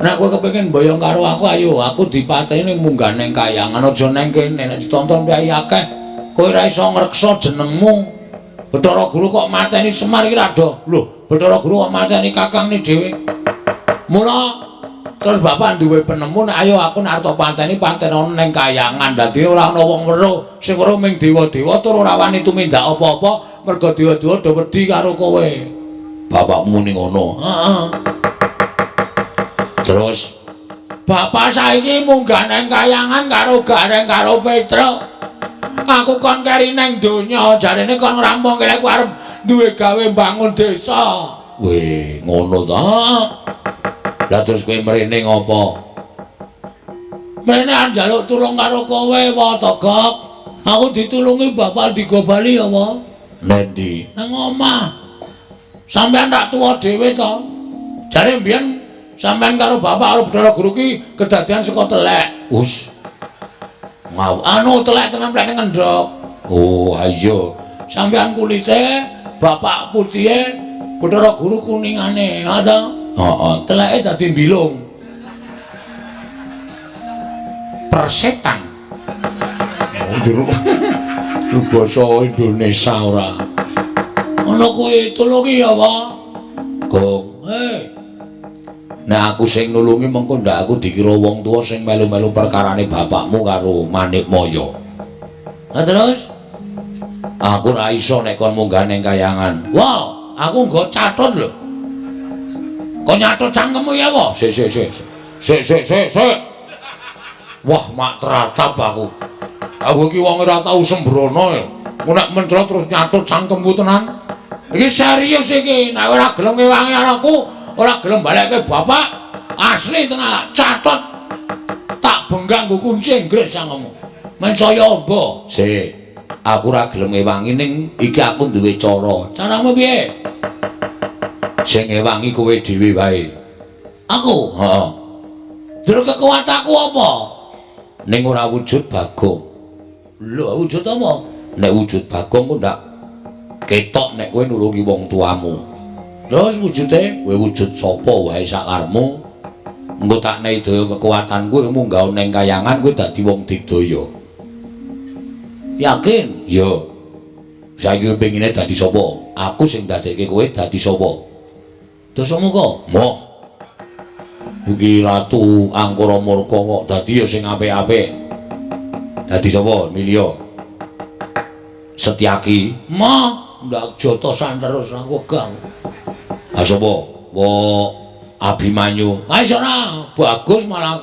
Nek kowe kepengin mboyong karo aku ayo, aku dipateni ning munggah ning kayangan aja nang kene nek ditonton piye akeh. Kowe ora iso ngreksa jenengmu. Bathara Guru kok mateni Semar iki rada. Lho, Bathara Guru kok mateni kakangne dhewe. Mula terus bapak duwe penemu nek ayo aku nek arep pateni ana ning kayangan. Dadi ora ana wong weruh, sing weruh ming dewa-dewa tur ora wani tumindak apa-apa mergo dewa-dewa do wedi karo kowe. Bapakmu ning ngono. Heeh. Terus Bapak saiki munggah nang kayangan karo Gareng karo Petro. Aku kon keri nang donya, jarene kon ngerampung kene aku arep duwe gawe bangun desa. weh, ngono ta? Heeh. Lah terus kowe mrene ngopo? Mrene njaluk tulung karo kowe, Watagak. Aku ditulungi bapak digobali ya, Wa. Nendi? Nang omah. Sampeyan tak tuwa dhewe to. Jare mbiyen sampeyan karo bapak karo Bathara Guru ki kedadian saka telek. Us. Anu telek tenan plene ngendhok. Oh, ayo. Sampeyan kulite, bapak putihe Bathara Guru kuningane, ha ta? Heeh, teleke dadi mbilung. Persetan. Oh, basa Indonesia ora. Ana kuwi tulungi apa? Gong. Nah aku sing nulungi mengko ndak aku dikira wong tuwa sing melu-melu perkarane bapakmu karo Manikmaya. Nah terus aku ra iso nek kon munggah ning kayangan. Wow, aku nggo catet lho. Kok nyatet cangkemmu ya apa? Sik. Wah, mak teratap aku. Aku iki wong ora tau sembrono ya. Ku nek mencret terus nyatet cangkemmu tenan. Iki serius iki, nek ora gelem ngewangi anakku, ora gelem balekke bapak, asli tenan catet. Tak benggang nggo kunci Inggris cangkemmu. Mencaya amba? Sik. Aku ora gelem ngewangi ning iki aku duwe cara. Caramu piye? Sing ngewangi kowe dhewe wae. Aku? Heeh. Dur kekuatanku apa? Ning ora wujud Bagong. Lho, wujud apa? Nek wujud Bagong ku ndak ketok nek kowe nulungi wong tuamu. Terus wujude kowe wujud sapa wae sakarmu. Engko tak nek daya kekuatanku munggah ning kayangan kowe dadi wong digdaya. Yakin? Iya. Saiki pengine dadi sapa? Aku sing dadekke kowe dadi sapa? Dosamu kok? Moh. Iki Ratu Angkara Murka kok dadi ya sing apik-apik. Dadi sapa? Milya. Setyaki. Mah, ndak jotosan terus aku gang. Ah sapa? Abimanyu. Ah iso bagus malah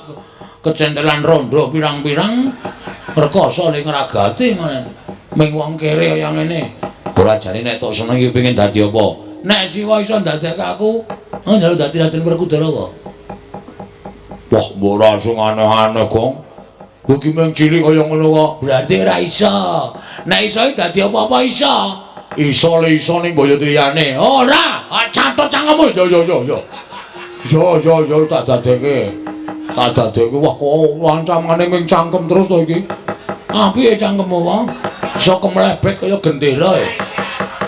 kecentelan rondo pirang-pirang perkasa ning ragate men. Ming wong kere kaya ngene. Ora jane nek tok seneng iki pengen dadi apa? Nek siwa iso ndadekke aku, njaluk dadi Raden Werkudara kok. Wah, mbok ora sing aneh-aneh, Gong. Kowe iki mung cilik kaya ngono kok. Berarti ora iso. Nek iso dadi apa-apa iso. Iso le iso ning Boyotriyane. Ora, catet cangkemmu. Yo. Yo tak dadekke. Tak dadekke. Wah, kok lancamane ming cangkem terus to iki. Ah, piye cangkemmu, Wong? Iso kemlebet kaya gendera e.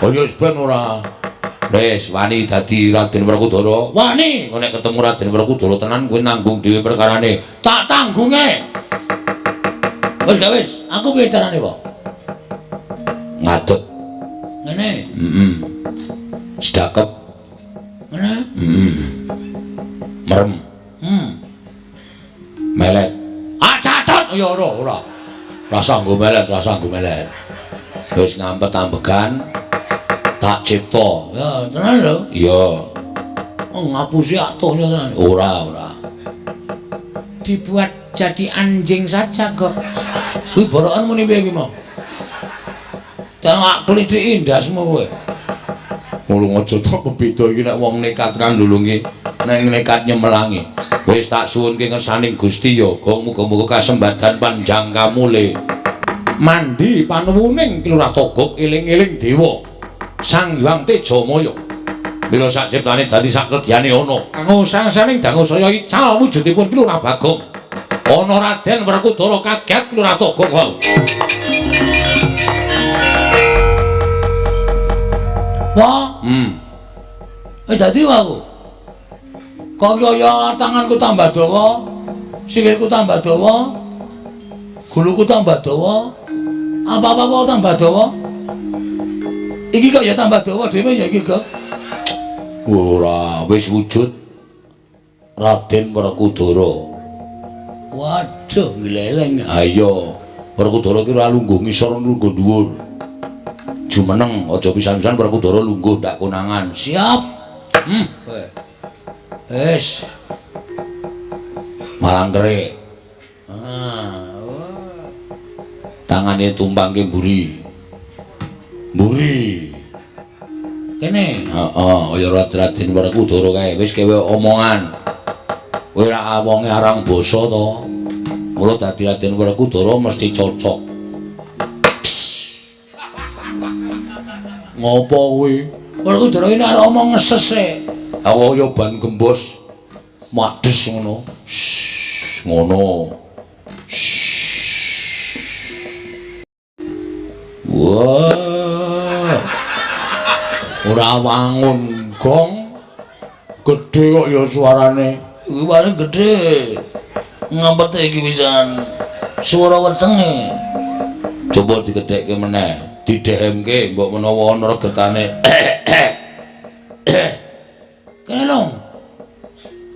Oh ya wis ben ora. Wis wani dadi Raden Werkudara. Wani, nek ketemu Raden Werkudara tenan kowe nanggung dhewe perkarane. Tak tanggunge. Wis, aku piye carane, Pak? Ngadeg. Ngene. Sedakep. Ngene. Merem. Melet. Ah catet ya ora. Rasa nggo melet. Wis ngampet ambegan. Tak cipta. Ya, tenan lho. Iya. Oh, ngapusi atuhnya tenan. Ora. Dibuat jadi anjing saja kok. Kuwi borokan muni piye iki, Mo? Jangan klithiki ndasmu kowe. Mulung aja tok kebeda iki nek wong nekat kandulungi, nek nekat nyemelangi. Wis tak suwunke ngersaning Gusti ya, muga-muga kasembatan panjang kamule. Mandi panuwuning Lurah Togog eling-eling dewa. Sang Hyang Tejamaya. Mila sak ciptane dadi sak kedyane ana. Kanggo sang-saning dangu saya ical wujudipun ki Lurah Bagong. Ana Raden Werkudara kaget Lurah Togog wau. Wah. Dadi wae. Kok kaya tanganku tambah dawa, sikilku tambah dawa, guluku tambah dawa, apa-apa kok tambah dawa? Iki kok ya tambah dawa dhewe ya iki, Gek. Ora, wis wujud Raden Werkudara. Waduh, gleleng. Ayo, Werkudara ki ora lungguh ngisor lungguh dhuwur. Jumeneng aja pisan-pisan Werkudara lungguh ndak konangan. Siap. Wis. Malangkere. Tangane tumpangke mburi. Kene. Heeh, kaya Raden Werkudara kae. Wis kewe omongan. Kowe ra wonge arang basa to. Mula dadi Raden Werkudara mesti cocok. Ngopo kuwi? Werkudara iki nek omong ngeses e. Aku kaya ban gembos. Madhes ngono. Ngono. Wah. Ora wangun Gong. Gedhe kok ya suarane. Iki paling gedhe. Ngampet iki pisan. Swara wetenge. Coba digedhekke meneh, didhemke mbok menawa ana regetane. Kene lho.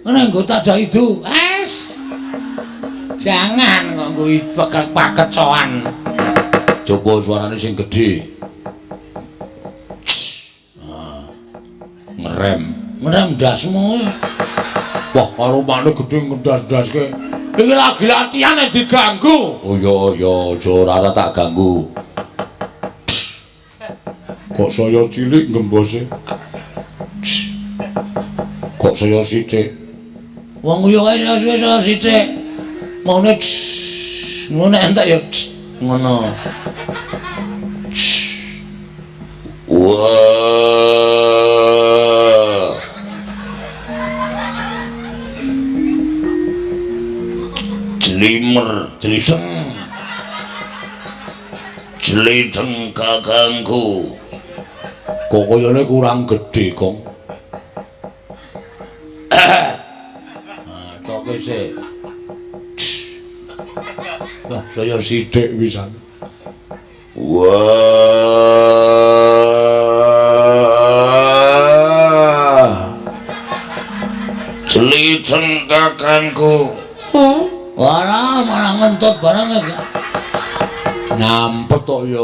Ngene nggo tada itu. Jangan kok nggo pakecoan. Coba suarane sing gedhe. Ngerem Dasmu. Wah, karo makne gedhe ngendas-ndaske. Iki lagi latihan diganggu. Oh ya, ora tak ganggu. Kok saya cilik gembose. Kok saya sithik. Wong yo kaya saya sithik. Maune ngono entek ya ngono. Wah. Jlimer, jlideng kakangku. Kok kayane kurang gedhe, Kong. Toke sik. Wah, saya sithik pisan. Wah. Jlideng kakangku. Walah malah ngentut barang iki. Nampet tok ya.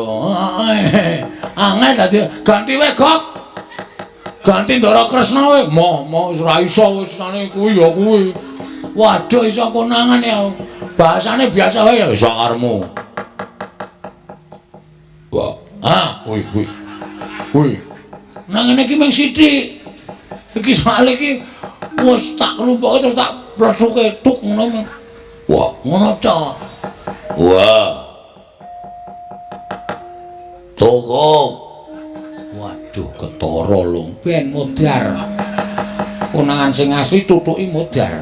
Angel dadi ganti wae, Gok. Ganti Ndara Kresna wae. Moh wis ora iso wis sane kuwi ya kuwi. Waduh iso konangan ya. Bahasane biasa wae ya. Wis karmu. Wah, kuwi. Kuwi. Nang ngene iki mung sithik. Iki soal iki wis tak klumpuke terus tak plesuke tuk ngono. Wah, ngono to. Wah. Toko. Waduh ketara lho, ben modar. Konangan sing asli tutuki modar.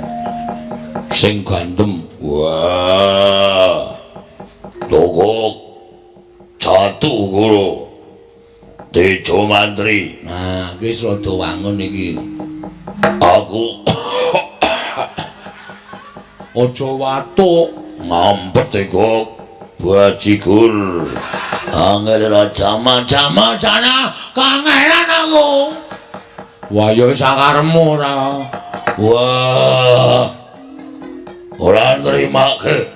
Sing gandem. Wah. Toko. Jatuh guru. Tejo mantri. Nah, iki rada wangun iki. Aku aja watuk ngampet kok bajigur. Angel ra jama-jama sana kangelan aku. Wah ya sakaremu ora. Wah. Ora nrimake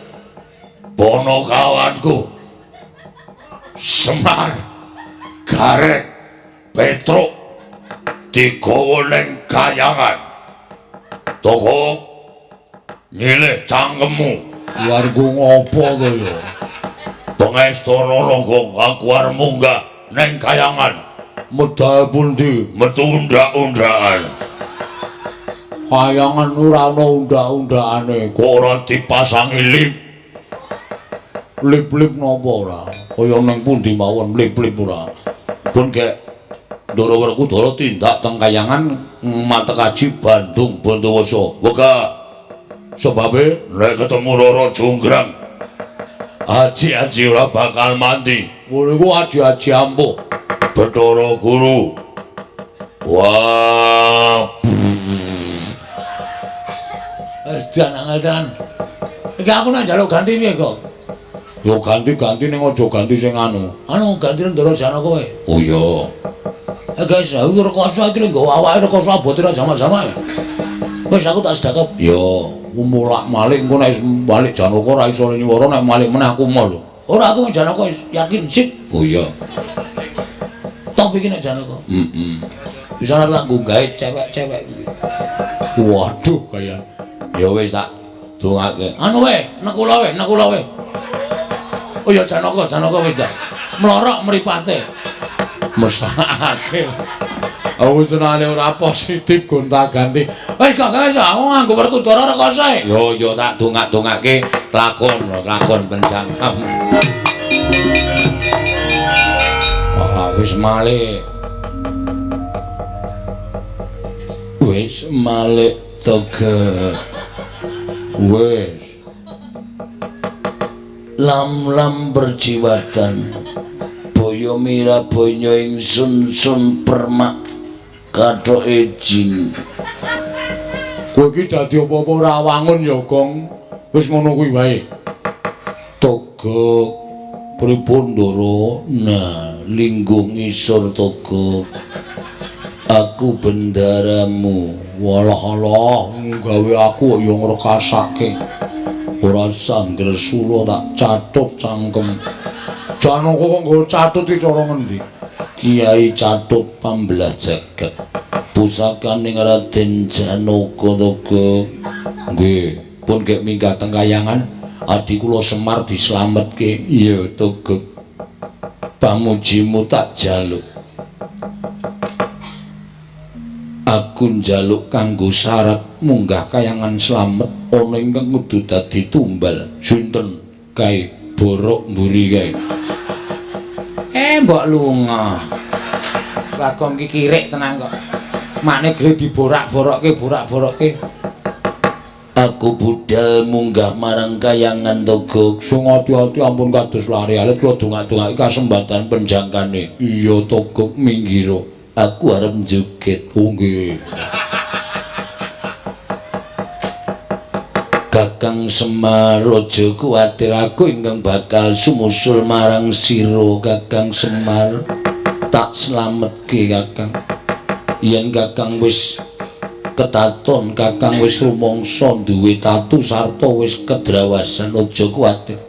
pono kawanku. Semar Garek Petruk digawa ning kayangan. Toko nyilih cangkemmu. Warga ngopo to ya? Pengestana kok aku arep munggah ning kayangan. Medal pundi? Metu undak-undakan. Kayangan ora ana undak-undakane. Kok ora dipasangi lip? Lip-lip napa ora? Kaya ning pundi mawon lip-lip ora. Pun kek Ndara Werkudara tindak teng kayangan Matekaji Bandung Bondowoso. Wega sebabe nek ketemu Rara Jonggrang aji-aji ora bakal mandi. Ngono iku aji-aji ampuh. Bathara Guru. Wah. Dan. Iki aku nak njaluk ganti piye kok? Yo ganti-ganti ning aja ganti sing anu. Anu ganti Ndara Janaka kowe. Oh iya. Guys, aku rekoso iki lho awake rekoso abote ra jaman-jaman. Wis aku tak sedekap. Yo, mulak-malik engko nek balik Janaka ora iso nyuwara nek malik meneh aku mau lho. Ora aku Janaka yakin sip. Oh iya. Top iki nek Janaka. Bisa tak nggae cewek-cewek. Waduh kaya. Ya wis tak dongake. Anu wae, nekula wae. Oh ya Janaka wis dah. Mlorok mripate. Mesake. Aku senane ora positif gonta-ganti. Wis kok wis aku nganggo Werkudara rekoso e. Yo tak dongak-dongake lakon penjangkam. Wah, wis malih. Wis malih toga. Wis. Lam-lam berjiwatan. Boyo mira boyo ingsun sun permak kathoke jin. Kowe iki dadi apa-apa ora wangun ya, Gong. Wis ngono kuwi wae. Togok pripun Ndara? Nah, linggung ngisor Togok. Aku bendaramu. Walah-alah, gawe aku ya ngrekasake. Ora sangger sura tak catut cangkem. Jan kok nggo catut iki cara ngendi? Kiai Catut Pambelah Jagat. Pusakaning Raden Janaka Togok. Nggih, pun gek minggat teng kayangan, adi kula Semar dislametke. Iya Togok. Pamujimu tak jaluk. Aku njaluk kanggo syarat munggah kayangan slamet ana ingkang kudu dadi tumbal. Sinten? Kae borok mburi kae. Mbok lunga. Bagong ki kirik tenan kok. Makne gre diborak-borokke. Aku budal munggah marang kayangan Togok. Sing ati-ati ampun kados lari alit kula dongak-dongaki kasembatan penjangkane. Iya Togok minggiro. Aku arep joget. Oh nggih. Kakang Semar aja kuwatir aku ingkang bakal sumusul marang sira Kakang Semar. Tak slametke Kakang. Yen Kakang wis ketaton, Kakang wis rumangsa duwe tatu sarta wis kedrawasan, aja kuwatir.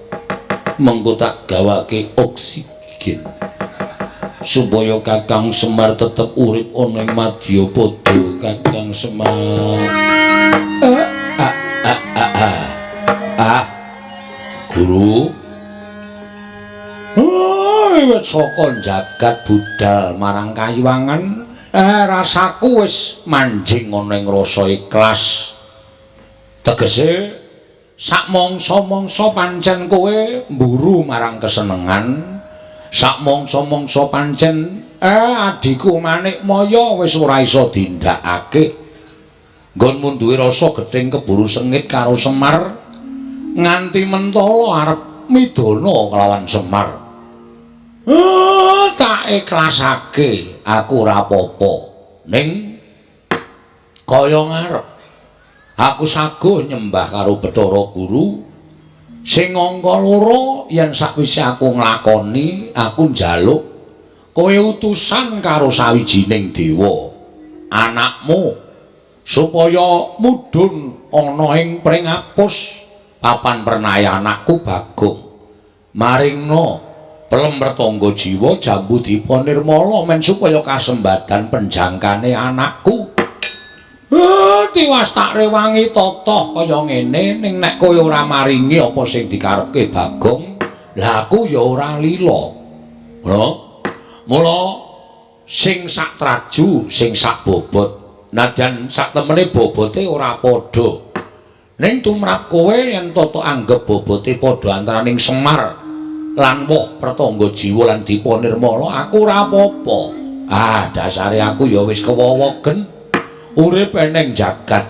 Mengko tak gawake oksigen. Supaya Kakang Semar tetep urip ana ing Madyapada, Kakang Semar. Guru. Wis saka jagat budal marang Kayuwangan. Rasaku wis manjing ana ing rasa ikhlas. Tegese sak mangsa-mangsa pancen kowe mburu marang kesenengan. Sak mangsa-mangsa pancen adiku Manikmaya wis ora iso dindakake. Nggonmu duwe rasa gething keburu sengit karo Semar nganti mentala arep midana kelawan Semar. Tak ikhlasake, aku ora apa-apa. Ning kaya ngarep aku saguh nyembah karo Bathara Guru sing angka loro yen sakwise aku nglakoni aku njaluk kowe utusan karo sawijining dewa anakmu supaya mudhun ana ing pringapus papan pernaya anakku Bagong maringna pelember tangga jiwa jambu dipa nirmala men supaya kasembatan penjangkane anakku. Tiwas tak rewangi totoh kaya ngene ning nek kowe ora maringi apa sing dikarepke Bagong, lah aku ya ora lila. Mula sing sak traju, sing sak bobot, nadyan sak temene bobote ora padha. Ning tumrap kowe yen tata anggap bobote padha antaraning Semar lan woh pratangga jiwa lan dipa nirmala, aku ora apa-apa. Dasare aku ya wis kewowogen urip ning jagat.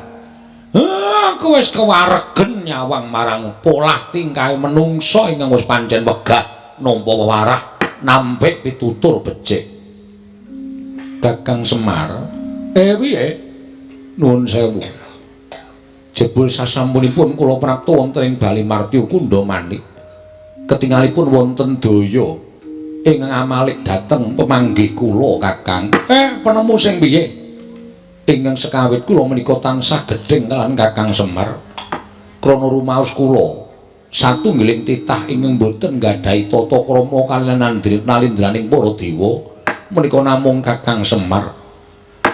Aku wis kewaregen nyawang marang polah tingkahe menungsa ingkang wis pancen wegah nampa wewarah nampik pitutur becik. Kakang Semar, piye? Nuwun sewu. Jebul sasampunipun kula prapta wonten ing Bali Martya Kundamanik. Ketingalipun wonten daya ingkang amalik dhateng pemanggih kula Kakang. Penemu sing piye? Ingkang sekawit kula menika tansah gedheng kaliyan Kakang Semar. Krana rumaos kula satunggiling titah ingkang boten nggadhahi tata krama kaliyan nalindraning para dewa menika namung Kakang Semar.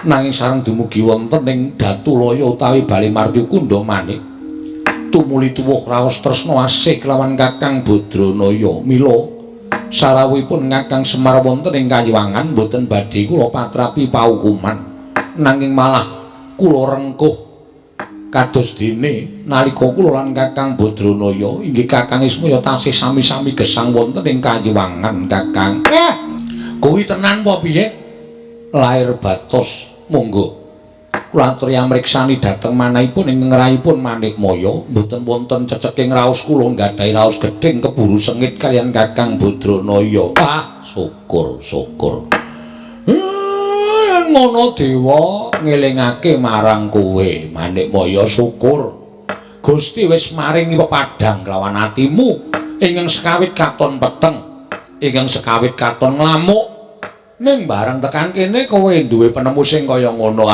Nanging sareng dumugi wonten ing Datulaya utawi Bali Martya Kundamanik tumuli tuwuh raos tresna asih kelawan Kakang Badranaya. Mila sarawuhipun Kakang Semar wonten ing Kayuwangan boten badhe kula patrapi paukuman, nanging malah kula rengkuh kados dene nalika kula lan Kakang Badranaya inggih Kakang Ismaya tasih sami-sami gesang wonten ing Kayuwangan. Kakang, kuwi tenan apa piye? Lair batos, monggo kula aturi amriksani dhateng manahipun ing ngrahipun Manikmaya mboten wonten ceceking raos kula nggadhahi raos gedhing keburu sengit kaliyan Kakang Badranaya. Syukur. Ngono dewa ngelingake marang kowe Manikmaya syukur Gusti wis maringi pepadang kelawan atimu ingkang sekawit katon peteng ingkang sekawit katon nglamuk ning bareng tekan kene kowe duwe penemu sing kaya ngono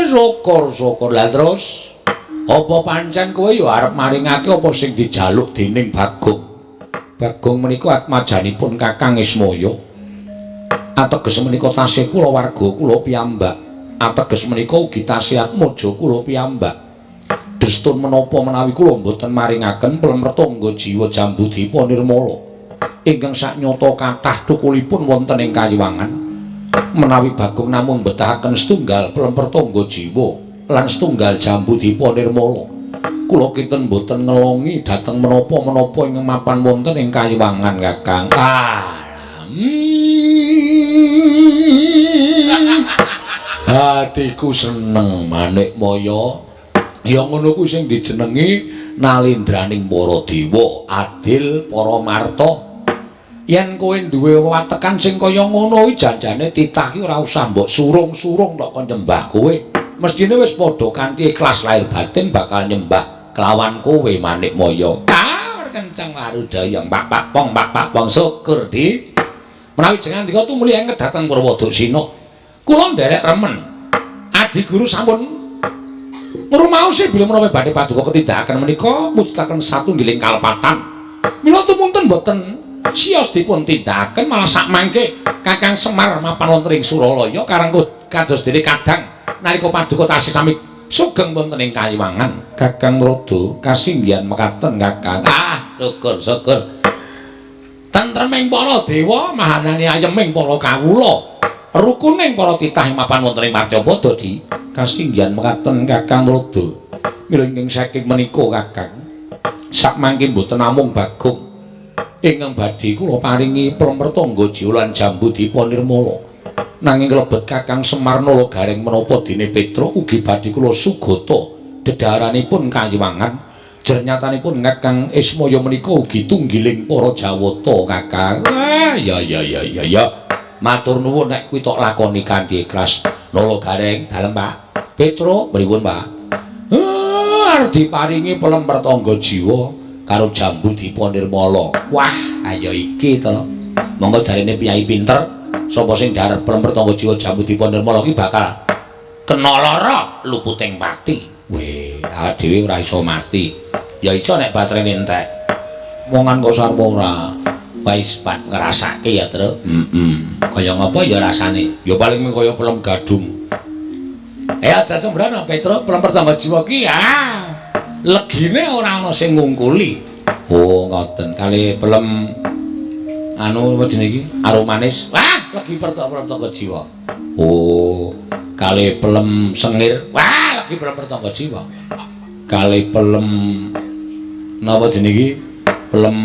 syukur lah terus apa pancen kowe ya arep maringake apa sing dijaluk dening Bagong menika atmajanipun Kakang Ismaya ateges menika tasih kula warga kula piyambak ateges menika ugi tasih atmaja kula piyambak destun menapa menawi kula mboten maringaken plemrtangga jiwa Jambudipa Nirmala ingkang saknyata kathah thukulipun wonten ing Kayiwangan menawi Bagong namung betahaken setunggal plemrtangga jiwa lan setunggal Jambudipa Nirmala kula kinten mboten ngelongi dhateng menapa-menapa ingkang mapan wonten ing Kayiwangan Kakang hatiku seneng Manikmaya ya ngono kuwi sing dijenengi nalindraning para dewa adil para marta yen kowe duwe watekan sing kaya ngono kuwi janjane titah ki ora usah mbok surung-surung tok kon nyembah kowe mestine wis padha kanthi ikhlas lahir batin bakal nyembah kelawan kowe Manikmaya kenceng Warudaya pak pong syukur di menawi jenengan dika tumuli engket dhateng Purwadaksina kula nderek remen Adi Guru sampun ngrumaosi bilih menawi badhe paduka ketindakaken menika mujudaken satunggiling kalepatan mila tumunten boten siyos dipun tindakaken malah sakmangke Kakang Semar mapan wonten ing Suralaya karengku kados dene kadang nalika paduka tasih sami sugeng wonten ing Kayiwangan Kakang Rada kasinggihan mekaten Kakang syukur tentreming para dewa mahanane ayeming para kawula rukuning para titah mapan wonten ing Martyapada di kasinggihan mekaten Kakang Rada mila ing saking menika Kakang sakmangke mboten namung Bagong ingkang badhe kula paringi plemrtangga jiwa lan Jambudipa Nirmala nanging klebet Kakang Semar Nalagaring menapa dene Petra ugi badhe kula sugata dedhaharanipun Kayiwangan jernyatanipun Kakang Ismaya menika ugi tunggiling para Jawata Kakang ya matur nuwun nek kuwi tok lakoni kanthi ikhlas Nalagaring dalem Pak Petra pripun Pak arep diparingi plemrtangga jiwa karo Jambudipa Nirmala wah ayo iki to monggo jarine piyai pinter sapa sing darep plemrtangga jiwa Jambudipa Nirmala iki bakal kena lara luputing pati weh dhewe ora iso mati ya iso nek baterene entek mongan kok sarwa ora wis pat ngrasake ya Tru kaya ngapa ya rasane ya paling kaya pelem gadung aja sembrana Petra plemrtangga jiwa ki legine ora ana sing ngungkuli oh ngoten kali pelem anu apa jenenge iki aromanis wah legi plemrtangga jiwa oh kali pelem sengir wah legi plemrtangga jiwa kali pelem napa jenenge iki pelem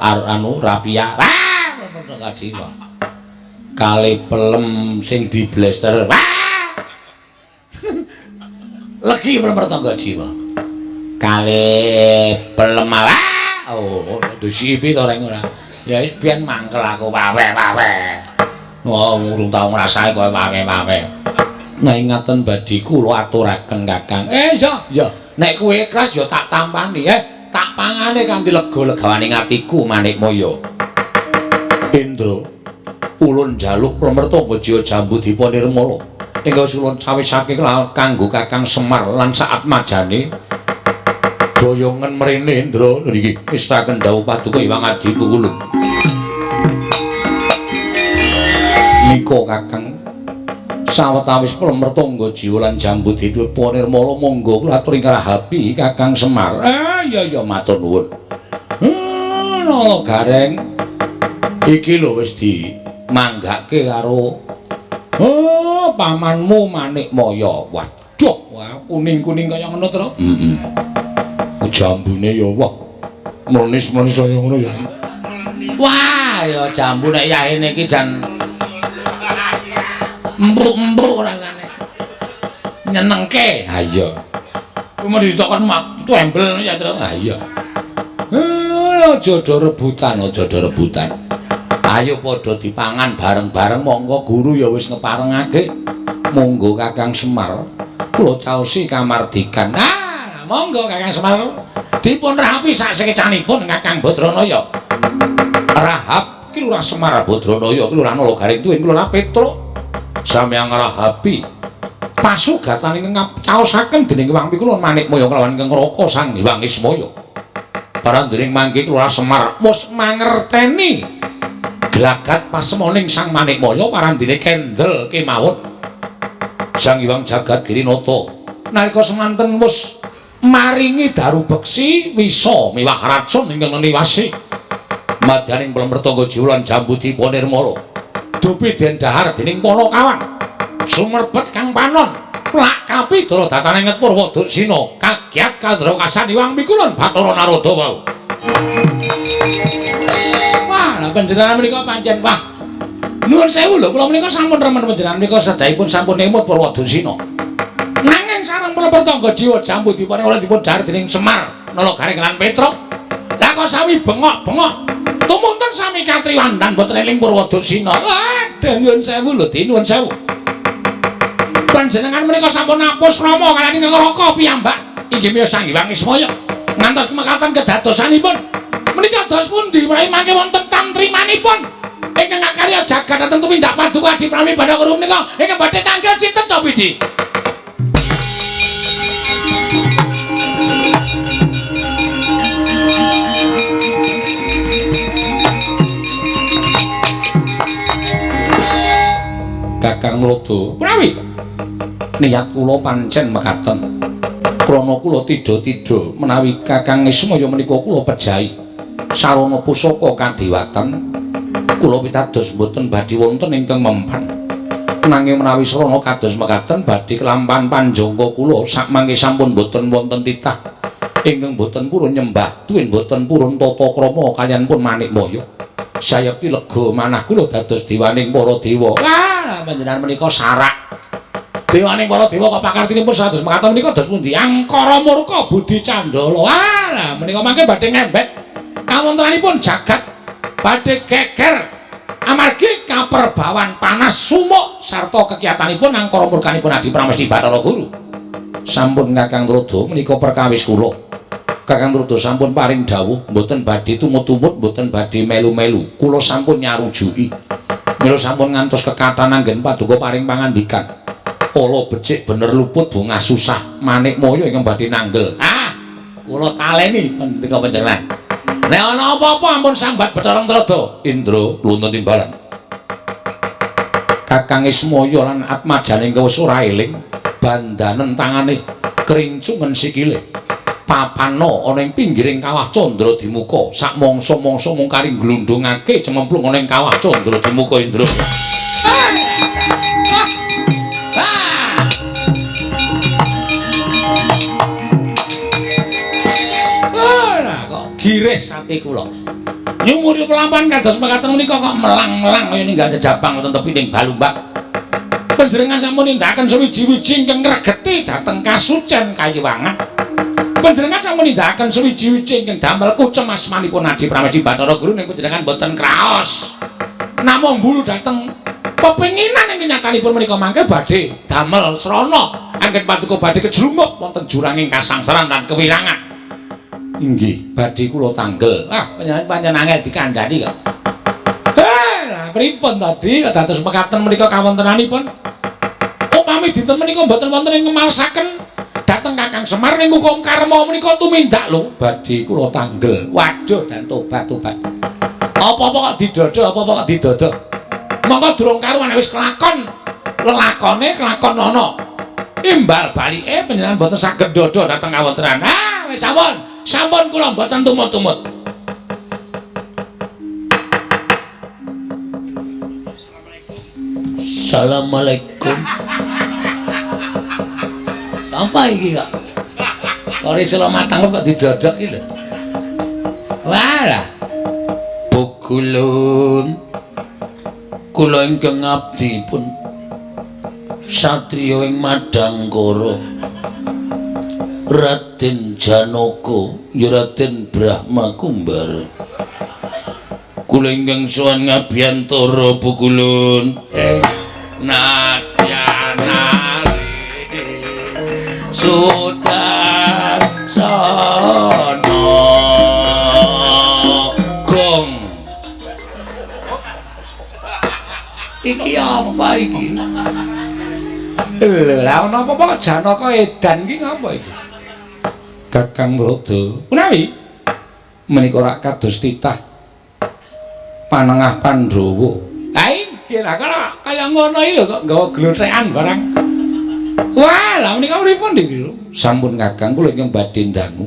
anu rapia wah plemrtangga jiwa kali pelem sing di blaster wah legi plemrtangga jiwa kali pelem oh disipi to reng ora ya wis biyen mangkel aku wawe urung tau ngrasake koyo wawe nah ingaten badhe kula aturaken Kakang ya nek kowe ikhlas ya tak tampani tak pangane kanthi lega-legawane atiku Manikmaya Indra ulun njaluk plemrtangga jiwa Jambudipa Nirmala ingkang sulun sawisake kanggo Kakang Semar lan saat majane boyongan mrene Indra niki istiraken dawuh paduka Hyang Adi Kulun nika Kakang sawetawis plemrtangga jiwa lan Jambudipa Nirmala monggo kula aturi ngarahapi Kakang Semar ya matur nuwun Nalagaring iki lho wis dimanggake karo pamanmu Manikmaya waduh wah kuning-kuning kaya ngono to jambune ya wah mlenis-mlenis kaya ngono ya wah ya jambu nek yaene iki jan embruk-embruk rasane nyenengke ha iya kuwi ditokon tempel ya Tru ha iya aja do rebutan Ayo padha dipangan bareng-bareng monggo guru ya wis ngeparengake. Monggo Kakang Semar kula caosi kamardikan. Nah, monggo Kakang Semar dipun rahapi sak sekecanipun Kakang Badranaya. Rahap ki Lurah Semar Badranaya, Kelurahan Nalagaring Tuwin, Kelurahan Petruk. Sampeyan ngarahapi pasugatan ingkang caosaken dening Wang Pikulun Manikmaya kelawan Kang Raka Sang Hyang Ismaya. Parandening mangke Lurah Semar mus mangerteni gelagat pasemoning Sang Manikmaya parandene kendel kemawon. Sang Hyang Jagat Girinata nalika semanten wis maringi daru beksi wisa miwah racun ingkang niwasi madyaning Plempertangga Jiwa lan Jambudipun Nirmala dupi den dahar dening para kawan sumerbet Kang Panon plak kapi dara datane nget Purwadasina kagiat kadrokasan Hyang Pikulun Bathara Narada wau. Wah, panjenengan menika pancen wah. Nuwun sewu lho, kula menika sampun remen panjenengan menika sedahipun sampun nemut Purwadasina. Nanging sareng Plempertangga Jiwa Jambudipun oleh dipun dhahar dening Semar Nalagaring lan Petruk. Lah kok sami bengok-bengok tumunten sami katriwandan boten eling Purwadasina. Aduh nuwun sewu lho, nuwun sewu. Panjenengan menika sampun napus Rama kaliyan Kang Raka piyambak inggih miyos Sang Hyang Ismaya ngantos mekaten kedadosanipun menika dos pundi menawi mangke wonten tantrimanipun ingkang ngakarya jagat dhateng tumindak paduka Adi Pramila Bathara menika ingkang badhe tanggal sinten to Widi? Kakang Lodo prawi niat kula pancen mekaten krana kula tidha-tidha menawi Kakang Ismaya menika kula pejahi sarana pusaka kadiwatan kula pitados boten badhe wonten ingkang mempan nanging menawi sarana kados mekaten badhe kelampahan panjangga kula sakmangke sampun boten wonten titah ingkang boten purun nyembah tuwin boten purun tata krama kaliyan pun Manikmaya sayekti lega manah kula dados dewaning para dewa. Wah, panjenengan menika sarak dewaning para dewa kok pakartinipun sados mekaten menika dos pundi? Angkara murka budi candala. Lah menika mangke badhe ngembet kawontenanipun jagat badhe geger amargi kaperbawan panas sumuk sarta kegiatanipun angkara murkanipun Adi Pramesti Bathara Guru. Sampun Kakang Rada menika perkawis kula. Kakang Rada sampun paring dawuh mboten badhe tumut-tumut, mboten badhe melu-melu. Kula sampun nyarujuki. Mila sampun ngantos kekathah anggen paduka paring pangandikan. Ala becik bener luput bungah susah Manikmaya ingkang badhe nanggel. Kula taleni pendika panjenengan. Nek ana apa-apa ampun sambat Bathara Rada. Indra kluntun timbalan. Kakang Ismaya lan atmajane wis ora eling, bandanen tangane, kerincungen sikile. Papano ana ing pinggiring kawah Candra Dimuka, sak mangsa-mangsa mung kari glundungake cememplung ana ing kawah Candra Dimuka Indra. Giris ati kula. Nyumuri kelampahan kados mekaten menika kok melang-melang kaya ninggal jejabang wonten tepining Balumbak. Panjenengan sampun nindakaken suwiji-wiji ingkang ngregeti dhateng kasucen kayiwangan. Panjenengan sampun nindakaken suwiji-wiji ingkang damel kucem asmanipun Adi Pramesti Bathara Guru ning panjenengan boten kraos. Namung mbulu dhateng pepinginan ingkang nyatanipun menika mangke badhe damel srana anggen paduka badhe kejlungkup wonten juranging kasangsaran lan kewirangan. Inggih, badhe kula tanggel. Pancen angel dikandhani kok. Lah pripun tadi dados mekaten menika kawontenanipun? Upami dinten menika mboten wonten ing ngemalsaken dhateng Kakang Semar ning hukum karma menika tumindak lho, badhe kula tanggel. Waduh dan tobat-tobat. Apa-apa kok didodo, apa-apa kok didodo. Monggo durung karuan wis kelakon. Lelakone kelakon ana. Imbal balike panjenengan mboten saged dodo dhateng kawontenan. Wis sampun. Sampun kula mboten tumut-tumut. Assalamualaikum. Sapa iki kok? Kok isih matang kok didodok iki lho. Walah. Bukulun. Kula ingkang abdi pun satriya ing Madangkara. Raden Janaka, ya Raden Brahma Kumbara. Kula ingkang sowan ngabiyantara Pukulun. Nadyanari Sudarsana Gong. Iki apa iki? Lha ana apa-apa kok Janaka edan iki ngapa iki? Kakang Brada. Menawi menika rak kados titah panengah Pandhawa. Ha iki kaya ngono iki lho kok nggawa glotrekan barang. Wah, lha menika pripun niki lho? Sampun Kakang kula ingkang badhe ndangu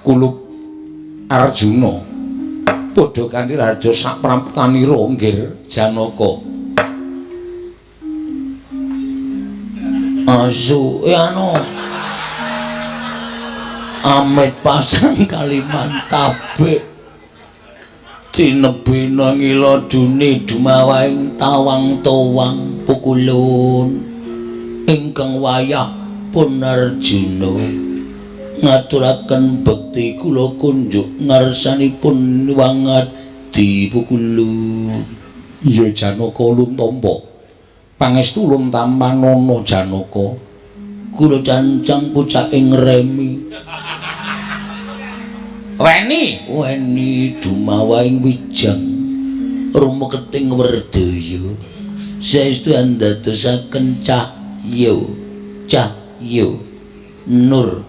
kulub Arjuna padha kanthi raja sak praptanira nggih Janaka. Asu anu Amit pasang Kalimantabe tinebina ngilodune dumawaing tawang towang Pukulun ingkang wayah pun Arjuna ngaturaken bekti kula kunjuk ngarsanipun wangadi Pukulun. Iya Janaka ulun tampa. Pangestu ulun tampanana Janaka. Kula cancang pucaking remi. Weni dumawaing wijang rumeketing werdaya saestu andadosaken cahya nur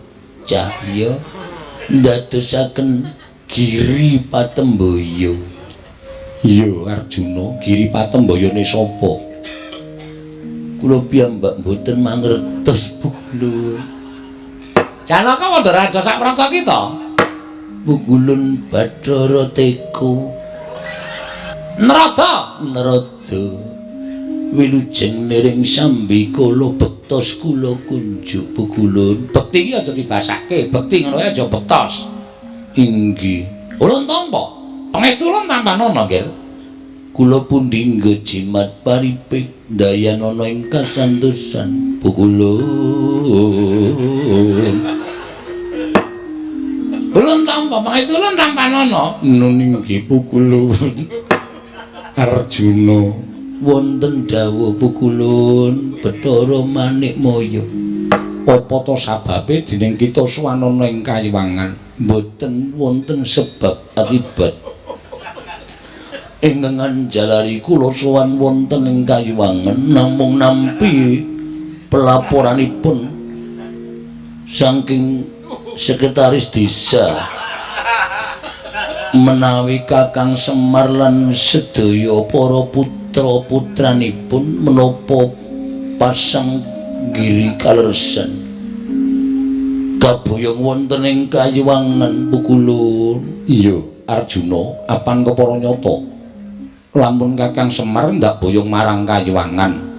cahya ndadosaken Giri Patembaya. Iya Arjuna, Giri Patembayane sapa? Kula piyambak mboten mangertos Pukulun. Janaka padha raja sak prata kita. Pukulun Bathara Teka. Narada wilujeng niring sambikala bektos kula kunjuk Pukulun. Bekti iki aja dibasake, bekti ngono aja bektos. Inggih. Ulun tampa. Pangestu ulun tampanana nggih. Kula pundhingga jimat paripik dayanana ing kasantosan Pukulun. Ulun tampa, pangestu ulun tampanana. Nun inggih Pukulun. Arjuna Wonten dawuh Pukulun Bathara Manikmaya. apa to sababe dening kita suwanana ing kayiwangan? Mboten wonten sebab akibat. Ingkang jalari kula sowan wonten ing kayiwangan namung nampi pelaporanipun saking sekretaris desa menawi Kakang Semar lan sedaya para putra-putranipun menapa pasang Giri kalersan kaboyong wonten ing kayiwangan Pukulun. Iya Arjuna, apan kepara nyata lamun Kakang Semar ndak boyong marang kayiwangan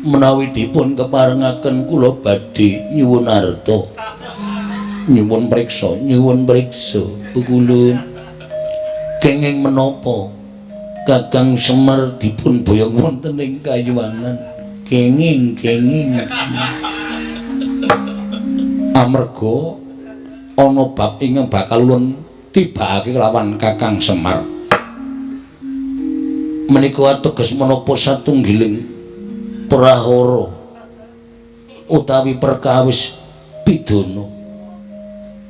menawi dipun keparengaken kula badhe nyuwun arta nyuwun priksa Pukulun. Kenging menapa Kakang Semar dipun boyong wonten ing kayiwangan? Kenging amarga ana bab ingkang bakal ulun tibakake kelawan Kakang Semar. Menika ateges menapa satunggiling prahara utawi perkawis pidana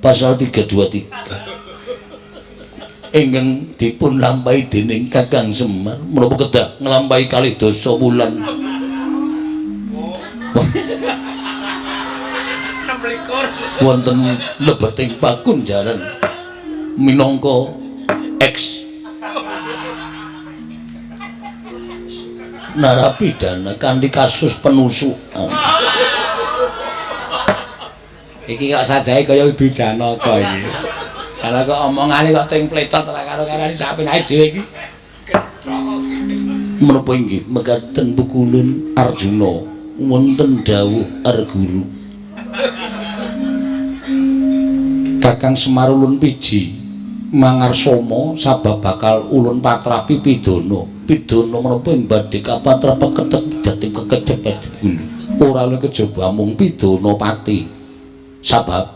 pasal 323 ingkang dipun lampahi dening Kakang Semar menapa kedah nglampahi kalih dasa wulan wonten lebeting pakunjaran minangka eks narapidana kanthi kasus penusukan. Iki kok sajae kaya Udu Janaka iki. Janaka omongane kok ting pletot ora karo-karone sapenake dhewe iki. Menapa inggih mekaten Pukulun Arjuna wonten dawuh Arguru. Kakang Semar ulun piji mangarsama sabab bakal ulun patrapi pidana. Pidana menapa badhe kapatrapaketet dhateng kekecepet ora luwih kejaba mung pidana pati. Sabab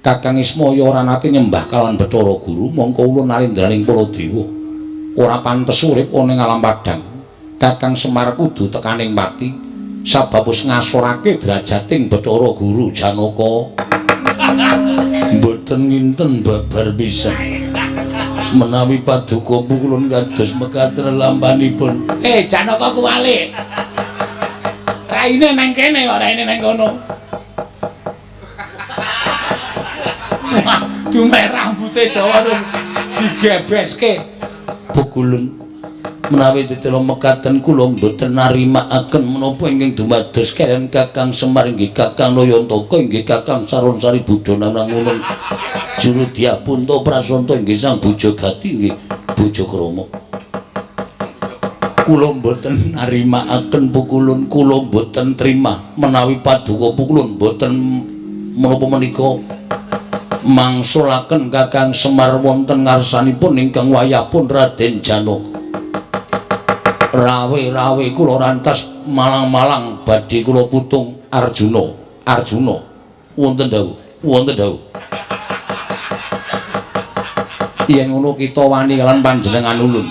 Kakang Ismaya ora nate nyembah kalawan Bathara Guru mongko ulun nalindraning para dewa ora pantes urip ana ing alam padang. Kakang Semar kudu tekaning pati sabab wis ngasorake drajating Bathara Guru Janaka. Mboten nginten babar pisan. Menawi paduka pukulun kados mekaten lampanipun. Janaka kuwalik. Raine nang kene kok raine nang kono. Dume rambute dawa digebeske. Pukulun menawi ditira mekaten kula mboten narimakaken menapa ingkang dumados kaliyan Kakang Semar inggih Kakang Nayantaka inggih Kakang Saronsari Budana nangunun juru Diapunta Prasanta inggih Sang Bojogati inggih Bojokrama. Kula mboten narimakaken Pukulun, kula mboten trima menawi paduka Pukulun mboten menapa menika mangsulaken Kakang Semar wonten ngarsanipun ingkang wayahipun Raden Janaka. Rawe-rawe kula rantas malang-malang badhe kula putung Arjuna. Arjuna wonten dawuh. Yen ngono kita wani kalan panjenengan ulun.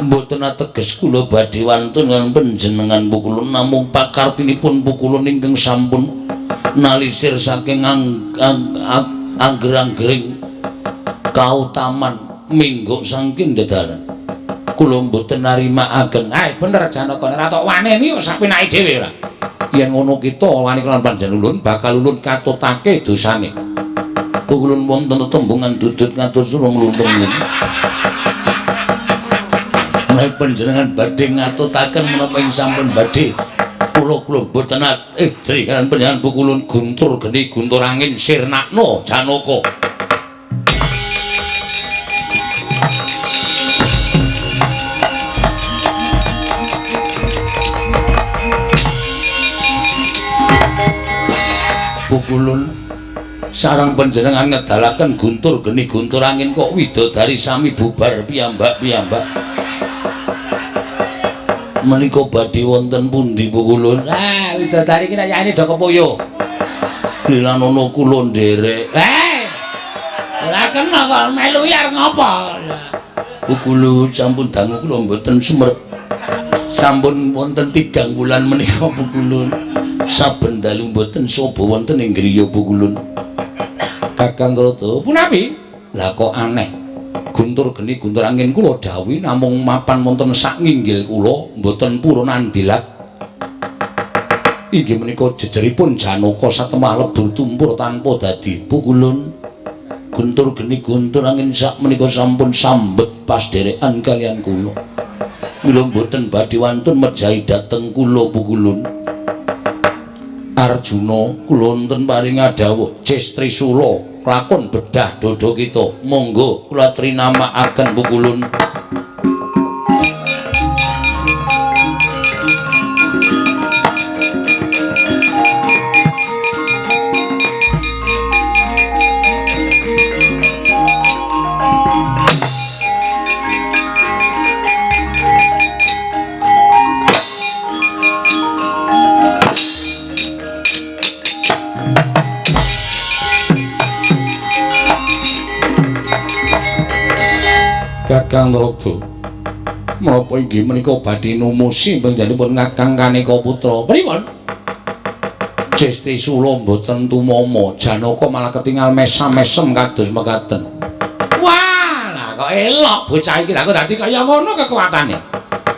Mboten ateges kula badhe wantun lan panjenengan Pukulun namung pakartinipun Pukulun ingkang sampun nalisir saking angger-anggering kautaman mingguk saking dedalan. Kula mboten narimakaken. Bener Janaka nek tok waneni kok sapinake dhewe ora. Yen ngono kita wani kelan panjenengan ulun bakal ulun katutake dosane. Pukulun wonten tembungan dudut ngatur surung luntung menika. Menawi panjenengan badhe ngatutaken menapa ing sampun badhe kula mboten idri kan panjenengan Pukulun guntur geni guntur angin sirnakna Janaka. Pukulun sarang panjenengan ngedalaken guntur geni guntur angin kok widodari sami bubar piyambak-piyambak. Menika badhe wonten pundi Pukulun? Widodari ki yane do kepoyo. Lilan ana kula nderek. Ora kena kok melu yar ngopo? Pukulun sampun dangu kula mboten sumerep. Sampun wonten 3 wulan menika Pukulun. Saben dalu mboten sapa wonten ing griya Pukulun. Kakang Trata, punapi? Lah kok aneh. Guntur geni guntur angin kula dawuhi namung mapan wonten sak nginggil kula mboten purun andilat. Inggih menika jejeripun Janaka satemah lebur tumpur tanpa dadi. Pukulun guntur geni guntur angin sak menika sampun sambet pas derekan kalian kula. Mila mboten badhe wantun mejahi dhateng kula Pukulun. Arjuna kula wonten paring dawuh Cis Trisula kelakon bedah dodo kita. Monggo kula trinamakaken Pukulun. Kakang Trata, menapa inggih menika badhe numusi panjenenganipun Kakang Kaneka Putra? Pripun? Cis Trisula mboten tumama, Janaka malah ketingal mesam-mesem kados mekaten. Wah, lah kok elok bocah iki lha kok dadi kaya ngono kekuatane.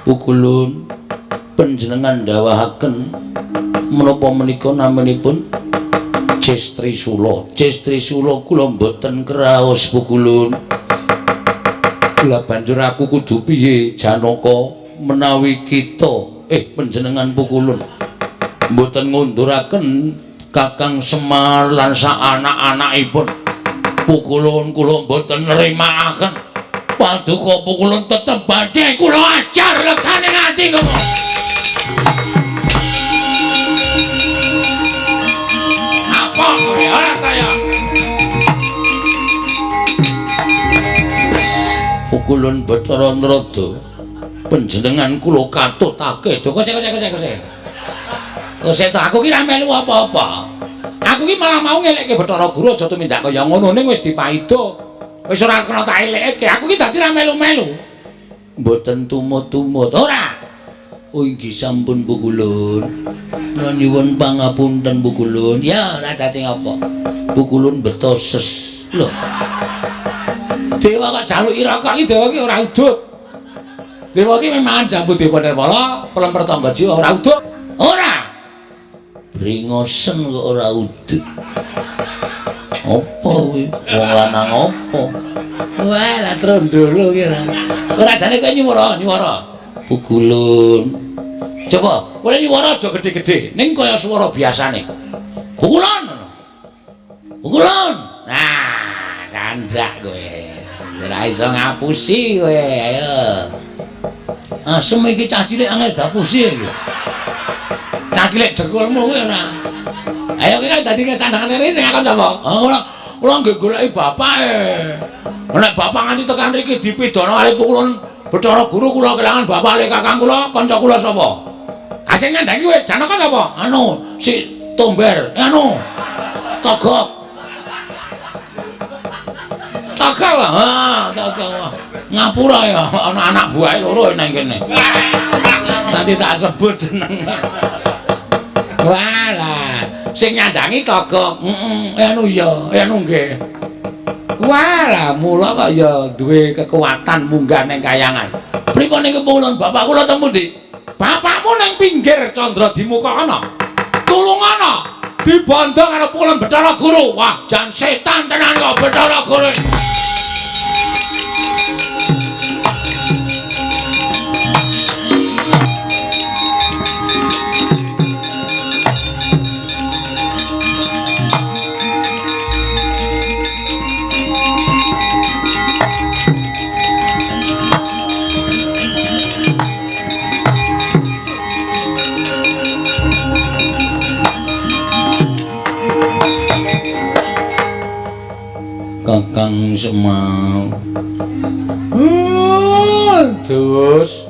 Pukulun panjenengan dawuhaken menapa menika namanipun Cis Trisula. Cis Trisula kula mboten kraos Pukulun. Lah banjur aku kudu piye Janaka menawi kita panjenengan Pukulun mboten ngunduraken Kakang Semar lan sak anak-anakipun. Pukulun kula mboten nrimakaken. Paduka Pukulun tetep badhe kula ajar legane ati kula. Apa ora kaya Pukulun Bathara Nrada panjenengan kula katutake. Kose. Kose to aku ki ra melu apa-apa. Aku ki malah mau ngelekke Bathara Guru aja tumindak kaya ngono ning wis dipaida. Wis ora kena tak eleke. Aku ki dadi ra melu-melu. Mboten tumut-tumut. Ora. Oh inggih sampun Bu Kulun. Kula nyuwun pangapunten Bu Kulun. Ya ora dadi apa. Bu Kulun betoses. Lho. Dewa kok jaluki rokok iki dewa iki ora udut. Dewa iki memang jambu dewa Nirmala, pelem pertangga jiwa ora udut. Ora. Bringosen kok ora udut. Apa kuwi? Wong lanang apa? Wah, lah trondolo ki ora. Ora jane kowe nyuwara. Bu Kulun. Coba, kowe nyuwara aja gedhe-gedhe, ning kaya swara biasane. Bu Kulun. Bu Kulun. Nah, candhak kowe. Ora iso ngapusi kowe, ayo. Asem iki cah cilik angel dapusi iki. Cah cilik dekulmu kowe ora. Ayo kowe dadi sandangane sing akon sapa? Kula nggih goleki bapake. Nek bapak nganti tekan mriki dipidana kali pukulun Bathara Guru kula kelangan bapak le kakang kula, kanca kula sapa? Asing nyandangi kowe Janaka sapa? Anu, si Tomber, anu. Togok. Togok. Togok. Ngapura ya, ana anak buahe loro nang kene. Nanti tak sebut jeneng. Walah, sing nyandangi Togok. Anu ya, anu nggih. Walah, mula kok ya duwe kekuatan munggah ning kayangan. Pripun niku pukulun bapak kula teng pundi? Bapakmu ning pinggir Candra Dimuka ana. Tulung ana. Dibanding karo pukulun Bathara Guru. Wah, jan setan tenan kok Bathara Guru. Kakang Semau. Terus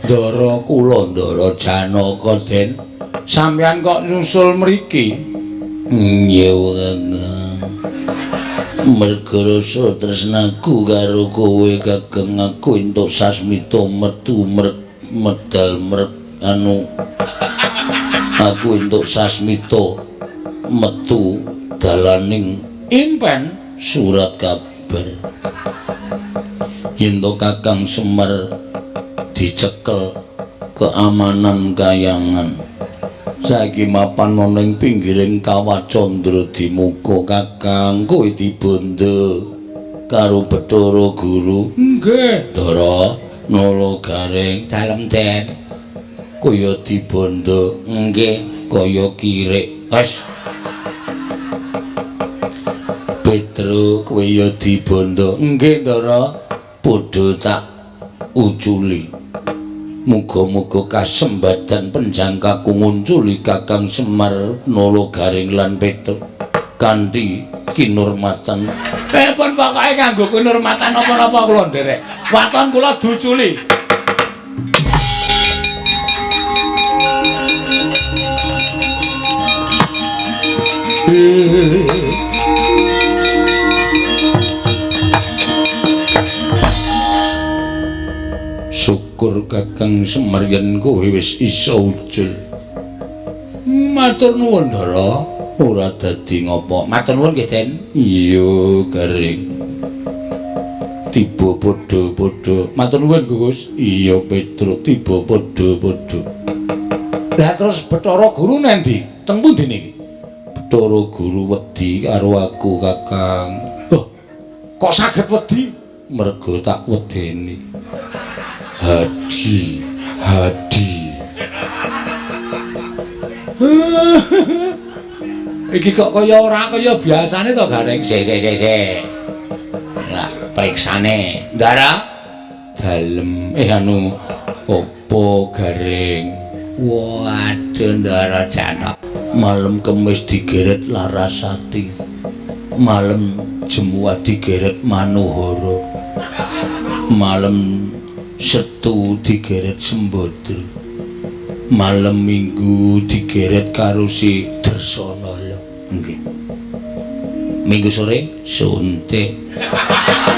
Ndara kula Ndara Janaka Den. Sampeyan kok nyusul mriki? Nggih, Kakang. Merga rasa tresnaku karo kowe Kakang, aku entuk sasmita metu medal anu. Aku entuk sasmita metu dalaning impen surat kabar yen to Kakang Semar dicekel keamanan kayangan saiki mapan ana ing pinggiring kawah Candra Dimuka. Kakang kowe dibondo karo Bathara Guru. Nggih Ndara Nala Garing dalem Den kaya dibondo. Nggih kaya kirik. Wes Petro kowe ya dibondo. Nggih Ndara, padha tak uculi. Muga-muga kasembadan penjangkaku ngunculi Kakang Semar, Nala Garing lan Petro kanthi kinurmatan. Pun pokoke kanggo kinurmatan apa-apa kula nderek. Waton kula duculi. Syukur Kakang Semar yen kowe wis iso ucul. Matur nuwun Ndara, ora dadi ngopo. Matur nuwun nggih Den. Iya Garing. Tiba padha-padha. Matur nuwun Gus. Iya Petro tiba padha-padha. Lah terus Bathara Guru nendi? Teng pundi niki? Bathara Guru wedi karo aku Kakang. Loh, kok saged wedi? Merga tak wedeni. Hadi. Iki kok kaya ora kaya biasane to Garing. Sik. Lah, periksane. Ndara dalem anu opo Garing? Waduh Ndara Janaka. Malem Kemis digeret Larasati. Malem Jemuah digeret Manuhara. Malem Setu digeret Sembadra. Malem Minggu digeret karo si Dersanala. Nggih. Minggu sore suntik.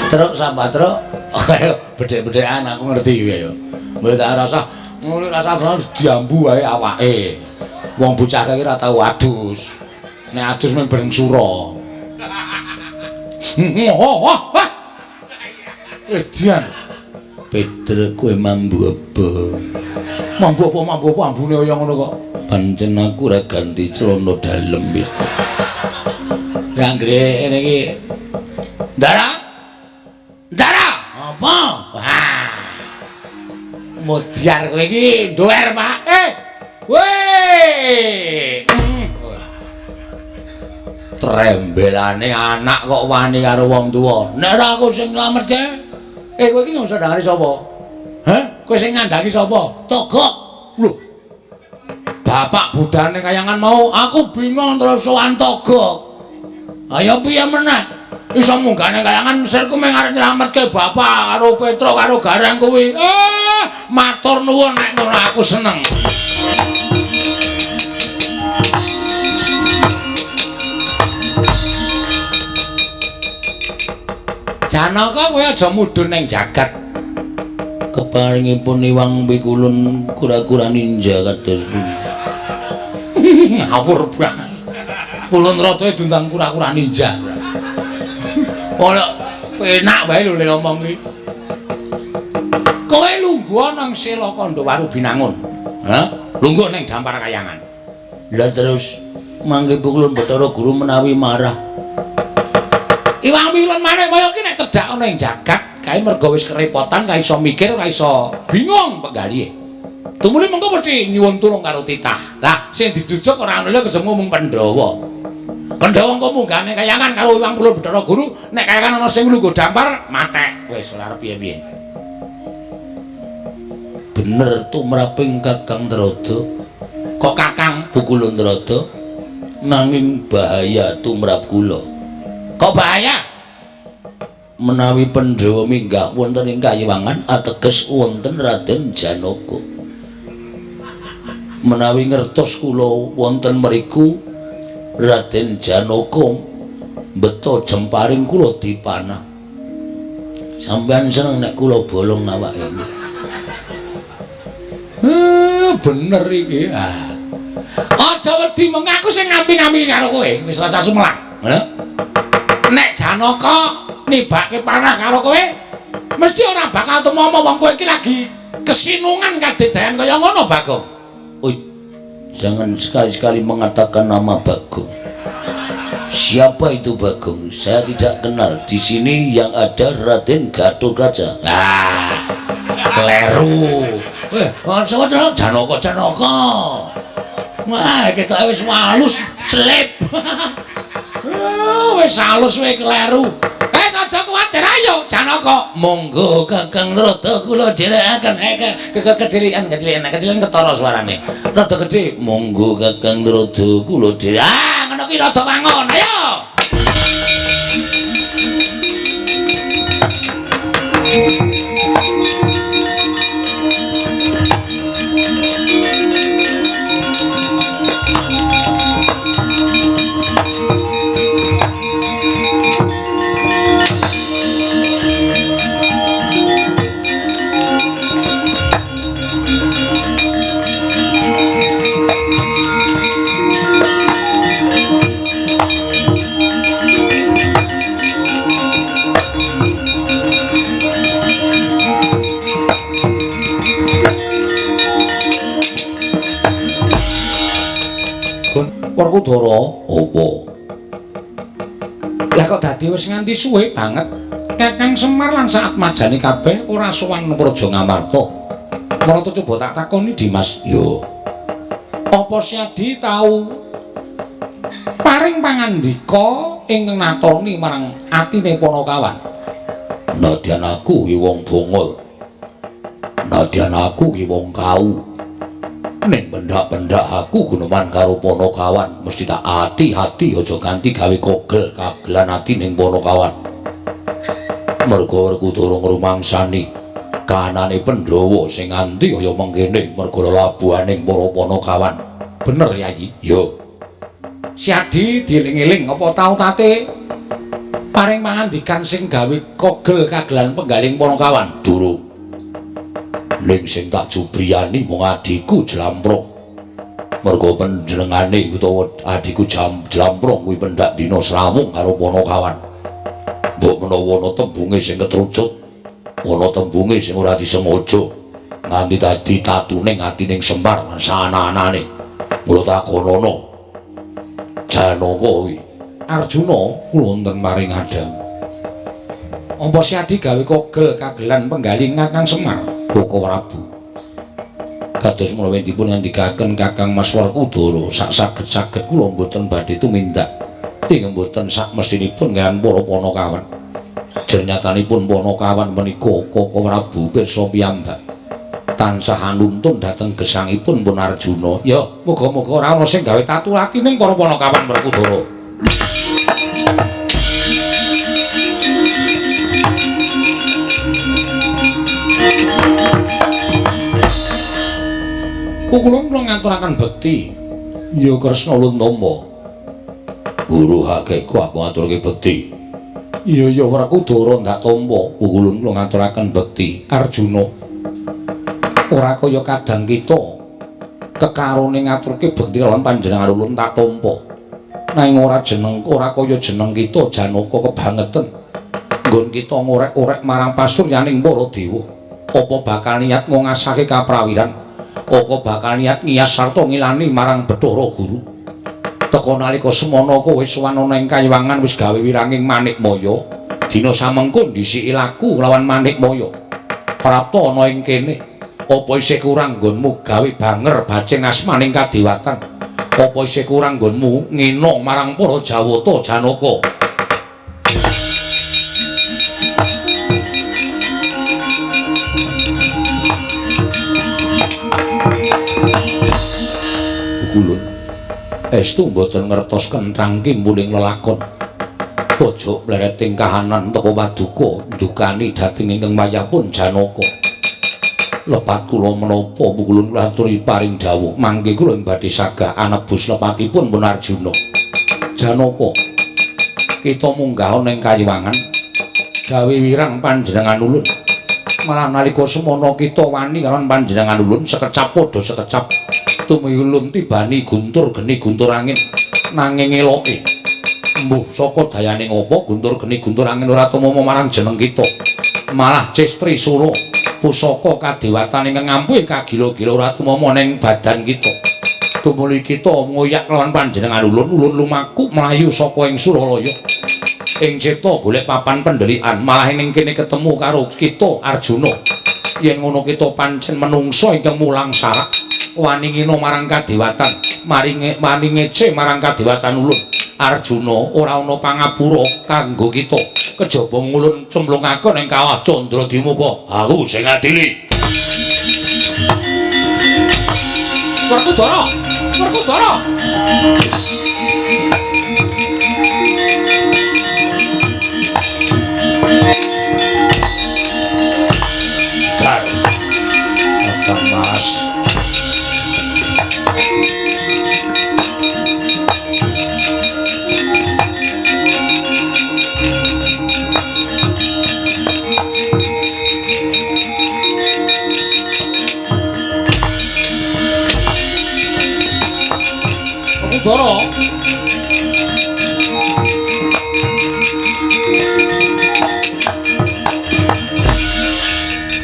Truk sapa truk? Ayo bedhek-bedhekan aku ngerti kowe ya. Mbok tak rasa ngono rasa diambu wae awake. Wong bocah iki ora tau adus. Nek adus mung bareng sura. Edian. Pedre kowe mambu apa? Mambu apa ambune kaya ngono kok. Pancen aku ora ganti celana dalem iki. Ya anggere ngene iki. Ndara? Ndara? Apa? Wah. Mudyar kowe iki nduwer, Pak. Weh. Trembelane anak kok wani karo wong tuwa. Nek ora aku sing nglametke. Kowe iki ngusah ndangane sapa? Hah? Kowe sing ngandangi sapa? Togok. Lho. Bapak budane kayangan mau, aku bingung terus sowan Togok. Ayo piye meneh? Iso munggane kayangan mesirku mung arep nyelametke bapak karo Petro karo Garang kuwi. Matur nuwun nek ngono aku seneng. Janaka kowe aja mudhun ning jagat. Keparingipun Iwang Pikulun kura-kura ninja kados ngawur banget. Pulun rata diundang kura-kura ninja. Ora penak wae lho ngomong iki. Kowe lungguh nang Sela Kandawaru Binangun. Hah? Lungguh ning Dampar Kayangan. Lah terus mangke Pikulun Bathara Guru menawi marah. Iwang Pikulun maneh kaya iki nek tedhak ana ing jagat kae mergo wis kerepotan ra iso mikir, ra iso bingung penggalihe. Tumuli mengko mesti nyuwun tulung karo titah. Lah sing dijujuk ora ana lho kejemu mung Pandhawa. Pandhawa engko munggane kayangan karo Iwang Pikulun Bathara Guru, nek kayangan ana sing lungguh Dampar, matek. Wis ora arep piye-piye. Bener tumraping Kakang Trada. Kok Kakang Pikulun Trada nanging bahaya tumrap kula. Kok bahaya? Menawi Pandhawa minggah wonten ing Kayiwangan ateges wonten Raden Janaka. Menawi ngertos kula wonten mriku Raden Janaka beto jemparing kula dipanah. Sampeyan seneng nek kula bolong awake iki. Bener iki. Aja wedi mung aku sing ngampi-ngampi karo kowe, wis rasa sumelang. Nek Janaka nibake panah karo kowe, mesti ora bakal temomo wong kowe iki lagi kesinungan kadedayan kaya ngono, Bagong. Oh, jangan sekali-sekali mengatakan nama Bagong. Siapa itu Bagong? Saya tidak kenal. Di sini yang ada Raden Gatotkaca. Kleru. Janaka, Janaka. Wah, ketok wis walus, slip. Wis halus wae kleru. Aja kuwatir ayo Janaka. Monggo Kakang Trada kula dherekaken kecilikan ketara suarane. Rada gedhe. Monggo Kakang Trada kula dherek. Ngono ki rada wangun. Ayo. Werkudara apa? Lah kok dadi wis nganti suwe banget Kakang Semar lan saat majani kabeh ora sowan Praja Ngamarta. Marata coba tak takoni Dimas. Yo. Apa Siadi tau paring pangandika ingkang natoni marang atine Panakawan? Nadyan aku ki wong bongol. Nadyan aku ki wong kau. Ning pendak-pendak aku guneman karo Panakawan mesti tak ati-ati aja ganti gawe kogel kagelan ati ning Panakawan. Merga Werkudara ngrumangsani kanane Pandhawa sing nganti kaya mengkene merga labuhaning para Panakawan. Bener Yayi? Yo. Siadi dieling-eling apa tau tate Paring pangandikan sing gawe kogel kagelan penggaling Panakawan. Durung. Ning sing tak jubriyani mung adiku Jlamprong. Mergo panjenengane utawa adiku Jlamprong kuwi pendak dina srawung karo Panakawan. Mbok menawa ana tembunge sing ketrucut, ana tembunge sing ora disengaja, nganti dadi tatuning atining Semar sana-anane. Mula takonono. Janaka kuwi Arjuna kula wonten maring adang. Apa si Adi gawe kogel kagelan penggaling Kakang Semar? Baka Prabu. Kados menawi dipun ngandikaken Kakang Mas Werkudara sak saged-saged kula mboten badhe tumindak ing mboten sak mestinipun kaliyan para Panakawan. Jernyatanipun Panakawan menika Kaka Prabu pirsa piyambak tansah anuntun dhateng gesangipun Pun Arjuna. Ya, muga-muga ora ana sing gawe tatu atining para Panakawan Werkudara. Kula ngaturaken bekti. Ya Kresna Luntama. Guru hakeku aku ngaturke bekti. Iya Werkudara ndak tampa. Kula ngaturaken bekti. Arjuna. Ora kaya kadang kita kekarone ngaturke bekti lawan panjenengan ulun tak tampa. Nanging ora kaya jeneng kita Janaka kebangeten. Nggon kita ngorek-orek marang pasuryaning para dewa. Apa bakal niat ngasake kaprawiran? Apa bakal niat ngiyas sarta ngilani marang Bathara Guru? Teka nalika semana kowe sowan ana ing Kayiwangan wis gawe wiranging Manikmaya. Dina samengko ndhisiki laku lawan Manikmaya. Prapta ana ing kene. Apa isih kurang nggonmu gawe banger bacing asmaning kadewatan? Apa isih kurang nggonmu ngena marang para Jawata Janaka? Kulun estu mboten ngertos kentrang kimpuling lelakon. Pojok mlereting kahanan teka Paduka ndukani dhateng ingkang mayapun Janaka. Lepat kula menapa kulun kula aturi paring dawuh mangke kula badhe sagah anebus lepatipun Pun Arjuna. Janaka, kita munggah ning Kayiwangan gawe wirang panjenengan ulun. Malah nalika semana kita wani karo panjenengan ulun sekecap padha sekecap. Tumilun tibani guntur geni guntur angin nanging eloke. Mbuh saka dayaning apa guntur geni guntur angin ora tumama marang jeneng kita. Malah Cistri Sura pusaka kadewatan ingkang ampuh kagila-gila ora tumama ning badan kita. Tumuli kita ngoyak lawan panjenengan ulun lumaku mlayu saka ing Suralaya. Ing cipta golek papan pendelikan malah ning kene ketemu karo kita Arjuna. Yen ngono kita pancen menungso ingkang mulang sarak. Wani ngina marang kadewatan, maring ngece marang kadewatan ulun. Arjuna ora ana pangapura kanggo kita. Kejaba ngulun cemplungaken ing kawah Candradimuka. Aku sing adili. Werkudara! Werkudara! Kakang Mas. Werkudara!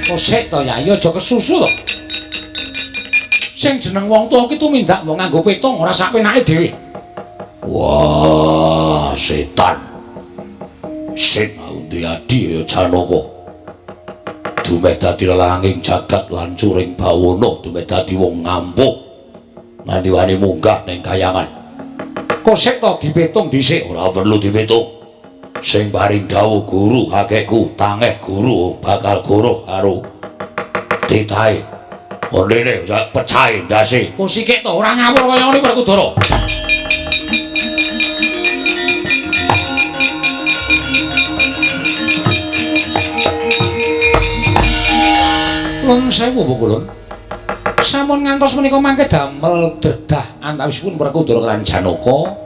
Kosek to ya, aja kesusu to. Sing jeneng wong tuwa ki tumindak mbok nganggo petong ora sak penake dhewe. Wah, setan. Sing undi adi ya Janaka. Dumeh dadi lelanging jagat lan curing bawana, dumeh dadi wong ngampuh. Nganti wani munggah ning Kayangan. Kosek to dipetung dhisik. Ora perlu dipetung. Sing paring dawuh guru kakekku, tangeh guru bakal goro karo titahe. Ondene pecahe ndase. Kok sikik to ora ngawur kaya ngene Werkudara. Nuwun sewu Bu Kulun. Sampun ngantos menika mangke damel dedah antawisipun Werkudara lan Janaka.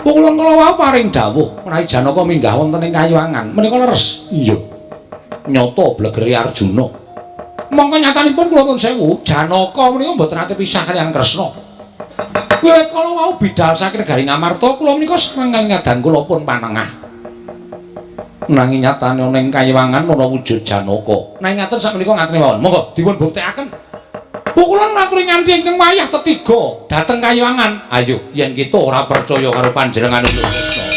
Pukulan kala wau paring dawuh menawi Janaka minggah wonten ing Kayuwangan menika leres. Iya. Nyata blegeri Arjuna. Mongko nyatanipun kula nuwun sewu, Janaka menika mboten ate pisah kaliyan Kresna. Wiwit kala wau bidhal saking negari Ngamarta kula menika sareng ngadang kula pun panengah. Nanging nyatane ana ing Kayuwangan ana wujud Janaka. Nanging ngaten sakmenika ngaten mawon. Monggo dipun buktekaken. Pukulan maturi nganti ingkang wayah ketiga dhateng Kayuwangan. Ayo yen kita ora percaya karo panjenengan Kresna.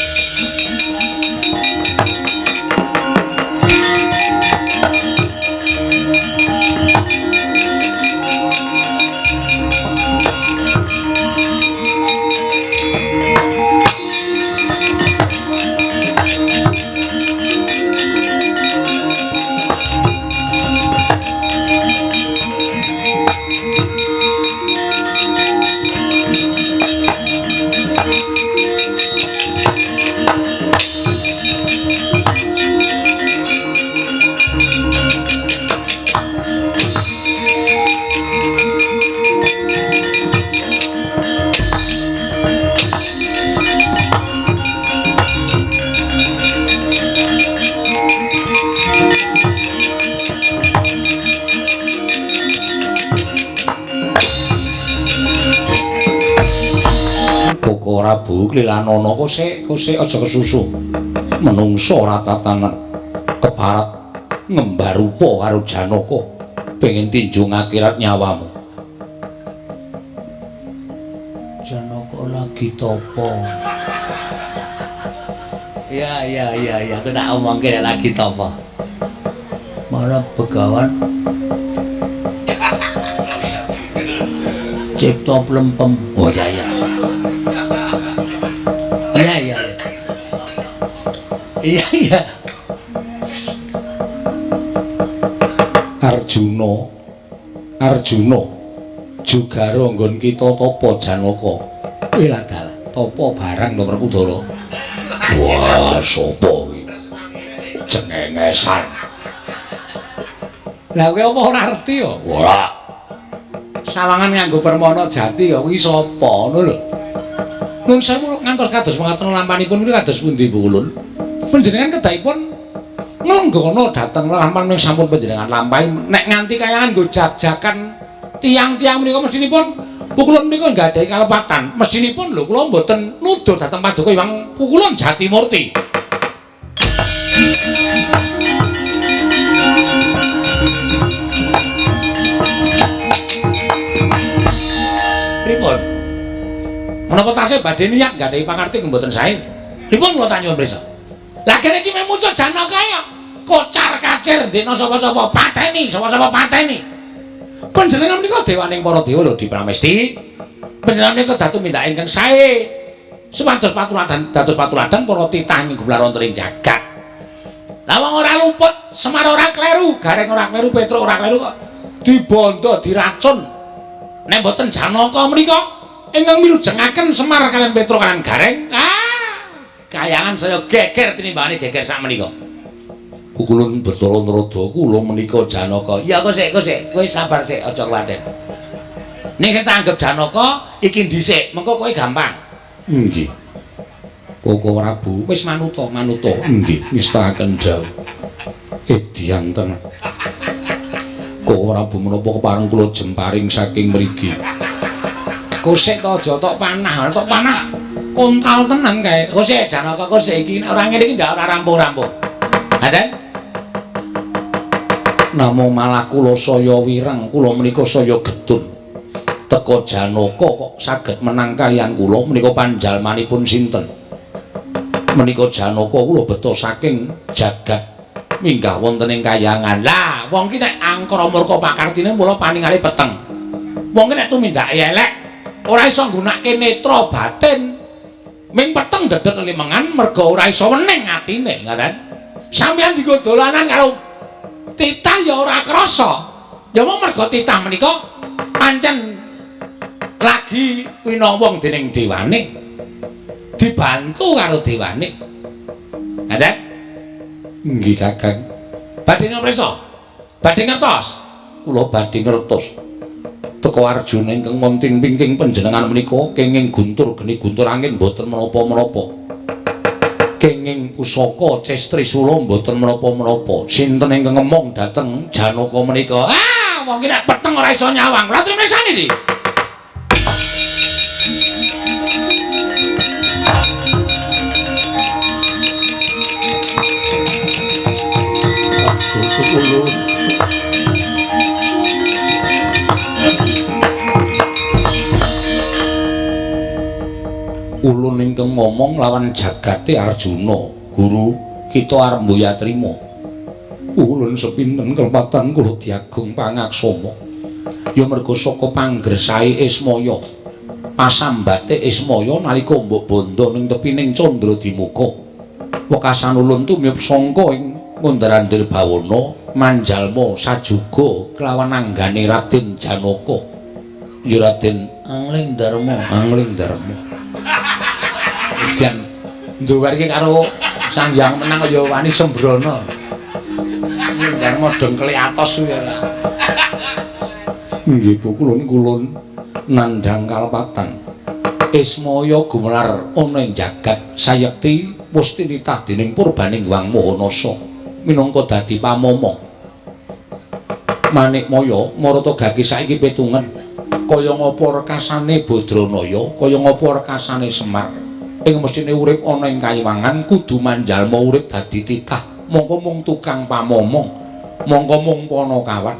Prabu Klilanana kosek aja kesusu. Menungso ora tatangan kebarat ngembar rupa karo Janaka pengen tinju ngakhirat nyawamu. Janaka lagi topo? Ya, aku tak omongke lagi topo. Malah begawan cipta plempem. Oh ya. Iya. Arjuna Jugara nggon kita tapa Janaka. Kowe lah dalah tapa barang to Werkudara. Wah, sapa kuwi? Cengengesan. Lah kowe apa ora ngerti ya? Ora. Sawangan nganggo permana jati ya kuwi sapa ngono lho. Nun sewu ngantos kados mekaten lampanipun kuwi kados pundi Bu Kulun? Panjenengan kedahipun nglenggono dhateng lampan ing sampun panjenengan lampahi nek nganti kayangan nggo jag-jagan tiang-tiang menika mestinipun pukulan menika nggadahi kalepatan. Mestinipun lho kula mboten nuduh dhateng Paduka Hyang Pukulan Jatimurti. Pripun? Menapa tasih badhe niat nggadahi pangarti mboten sae? Pripun kula tanyuwun prisa? Lah kene iki muncul Janaka ya. Kocar-kacir dina sapa-sapa pateni, sapa-sapa pateni. Panjenengan menika dewaning para dewa lho dipramesti. Panjenengan menika datu mindak ingkang sae. Supados dados patuladan para titah ing gumelar wonten ing jagat. Lah wong ora luput, Semar ora kleru, Gareng ora kleru, Petruk ora kleru kok dibondo diracun. Nek mboten Janaka menika ingkang milujengaken Semar kaliyan Petruk kaliyan Gareng. Kayangan saya geger tinimbangane geger sak menika. Pukulun Bathara Narada kula menika Janaka. Ya kok sik, kowe sabar sik aja kuwatir. Ning sing tak anggap Janaka iki dhisik, mengko kowe gampang. Nggih. Koko Prabu wis manuta. Nggih, nistakaken dawuh. Edianten. Koko Prabu menapa kepareng kula jemparing saking mriki. Kosek to aja tok panah, kontal tenan kae. Kosek Janaka kosek iki ora ngene iki ndak ora rampung-rampung. Ngaten? Namung malah kula saya wireng, kula menika saya gedun. Teka Janaka kok saged menang kaliyan kula menika panjalmanipun sinten? Menika Janaka kula beto saking jagat minggah wonten ing Kayangan. Lah, wong ki nek angkara murka pakartine mula paningali peteng. Wong ki nek tumindake elek ora iso nggunakake netra batin. Ming peteng dedet limengan merga ora iso wening atine, ngoten. Sampeyan dienggo dolanan karo titah ya ora krasa. Ya mung merga titah menika pancen lagi winawong dening dewane. Dibantu karo dewane. Ngoten? Nggih, Kakang. Badhe ngresa? Badhe ngertos? Kula badhe ngertos. teka Arjuna ingkang wonten pingking panjenengan menika kenging guntur geni guntur angin boten menapa-menapa. Kenging pusaka Cestri Sula boten menapa-menapa. Sinten ingkang ngemong dhateng Janaka menika? Ah, wong iki nek peteng ora iso nyawang. Kula trimesani iki. Ulun ingkang ngomong lawan jagate Arjuna, Guru, kita arep mboya trima. Ulun sepinten kelepatan kula diagung pangaksama. Ya merga saka panggresahe Ismaya. Pasambate Ismaya nalika mbok bondo ning tepining Candradimuka. Wekasan ulun tumiyup sangka ing ngundarandir bawana manjalma sajuga kelawan anggane Raden Janaka. Ya Raden Angling Darma. Dan nduwerke karo Sanghyang Menang ya wani sembrono. Ndang modhong kliatos kuwi ora. Nggih Bu kulun nandhang kalepatan. Ismaya gumelar ana ing jagat sayekti musti nitah dening Purbaning Wang Mahanasa minangka dadi pamomong. Manikmaya marata gaki saiki petungen kaya ngapa rekasane Badranaya, kaya ngapa rekasane Semar. Ing mestine urip ana ing kayiwangan kudu manjalma urip dadi titah. Mongko mung tukang pamomong, mongko mung Panakawan.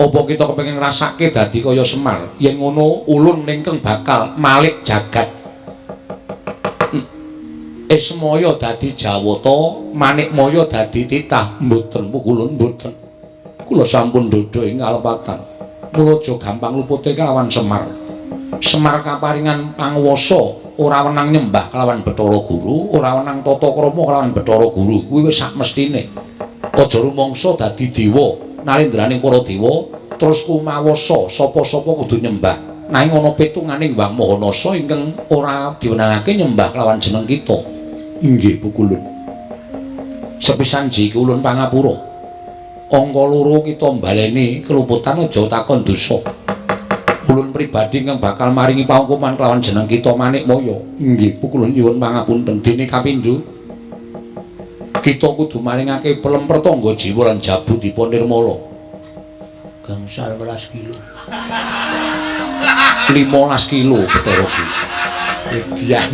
Apa kita kepengin ngrasake dadi kaya Semar? Yen ngono ulun ingkang bakal malik jagat. Ismaya dadi Jawata, Manikmaya dadi titah. Mboten pukulun mboten. Kula sampun ndodho ing kalepatan. Mula aja gampang lupute kelawan Semar. Semar kaparingan panguwasa ora wenang nyembah kelawan Bathara Guru, ora wenang tata krama kelawan Bathara Guru. Kuwi wis sak mestine. Aja rumangsa dadi dewa, nalendraning para dewa terus kumawasa sapa-sapa kudu nyembah. Nanging ana pitunganing Wang Mahanasa ingkang ora diwenangake nyembah kelawan jeneng kita. Inggih pukulun. Sepisan jiki ulun pangapura. Angka loro kita mbaleni keluputan aja takon dosa. Ulun pribadi kang bakal maringi pangkuman kelawan jeneng kita Manikmaya. Inggih pukulun nyuwun pangapunten. Dene kapindho kita kudu maringake pelem pertangga jiwa lan jabu dipun nirmala. Gangsal 12 kilo. 15 kilo Bathara Guru. Edian.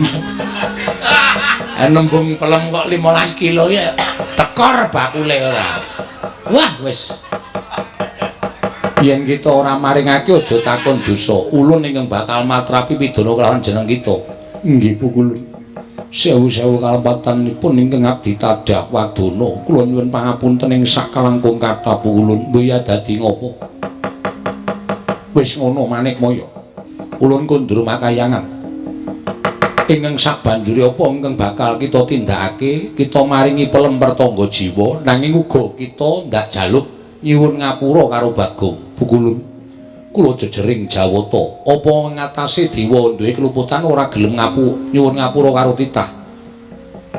Nembung pelem kok 15 kilo ya tekor bakule ora. Wah wis. Yen kita ora maringake aja takon dosa. Ulun ingkang bakal matrapi pidana kelawan jeneng kita. Nggih pukulun. Sewu-sewu kalepatanipun ingkang abdi tadah wadana. Kula nyuwun pangapunten ing sakalangkung kathah pukulun. Mboya dadi ngopo? Wis ngono Manikmaya. Ulun kundur makayangan. Ingkang sabanjure apa ingkang bakal kita tindakake? Kita maringi pelem pertangga jiwa nanging uga kita ndak jaluk nyuwun ngapura karo Bagong. Pukulun kula jejering Jawata apa ngatasi dewa duwe keluputan ora gelem nyuwun ngapura karo titah.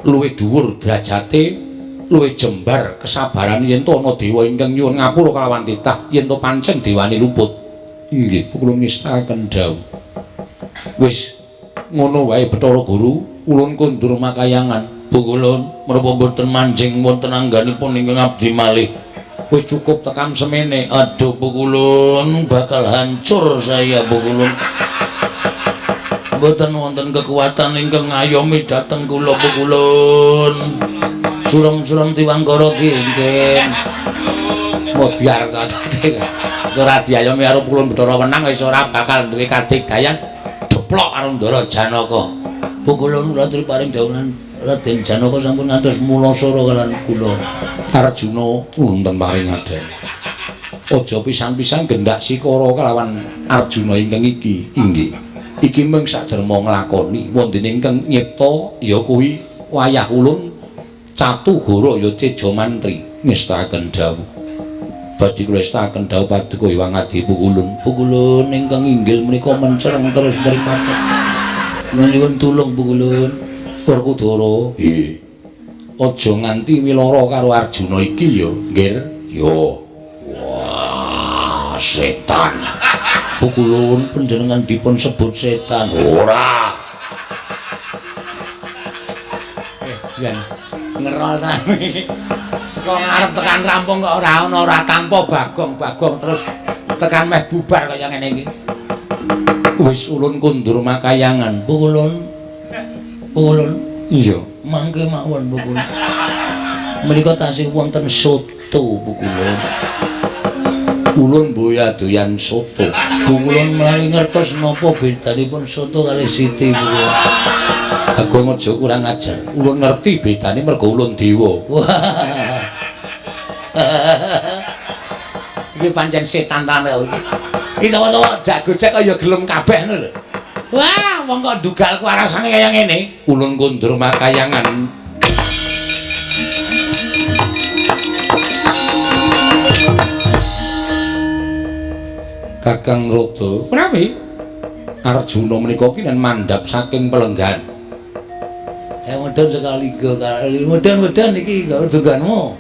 Luwih dhuwur derajate, luwih jembar kesabaran yen to ana dewa ingkang nyuwun ngapura kalawan titah yen to pancen dewani luput. Inggih pukulun ngestaken dawuh. Wis ngono wae Bathara Guru, ulun kundur makayangan. Pukulun menapa boten manjing wonten angganipun ingkang abdi malih. Wis cukup tekam semene. Aduh pukulun bakal hancur saya pukulun. Mboten wonten kekuatan ingkang ngayomi dhateng kula pukulun. Surem-surem Tiwangkara kengken. Modyar to sate. Ora diayomi karo pukulun Bathara Wenang wis ora bakal duwe kadigdayan deplok karo Ndara Janaka. Pukulun kula triparing dawuhan Raden Janaka sampun ngantos mulasara kaliyan kula. Arjuna wonten paringaden. Aja pisan-pisan gendak sikara kelawan Arjuna ingkang iki. Inggih. Iki mung saderma nglakoni wondene ingkang nyipta ya kuwi wayah ulun Catugara ya Teja Mantri. Ngestaken dawuh. Badhe kula ngestaken dawuh paduka Hyang Adi pukulun. Pukulun ingkang inggil menika mencereng terus mripate. Nyuwun tulung pukulun. Werkudara. Nggih. Aja nganti wilara karo Arjuna iki ya, Nggir. Yo. Wah. Wah, setan. Pukulun panjenengan dipun sebut setan. Ora. Jan. Ngerol tenan. Saka ngarep tekan rampung kok ora tanpa Bagong terus tekan meh bubar kaya ngene iki. Wis ulun kundur makayangan. Pukulun. Iya, mangke mawon Pukulun. Menika tasih wonten soto Pukulun. Ulun boya doyan soto. Pukulun mari ngertos napa bedanipun soto kali Siti Pukulun. Bagong aja kurang ajar. Ulun ngerti bedane mergo ulun dewa. Iki pancen setan tenan iki. Iki sapa-sapa jago-jago kaya gelem kabeh ngono lho. Wah, wong kok dugal kuarasane kaya ngene. Ulun kundur makayangan. Kakang Rada, Prawi? Arjuna menika ki mandhap saking pelenggan. Mudhan sekali kali. Mudhan iki kok duganmu.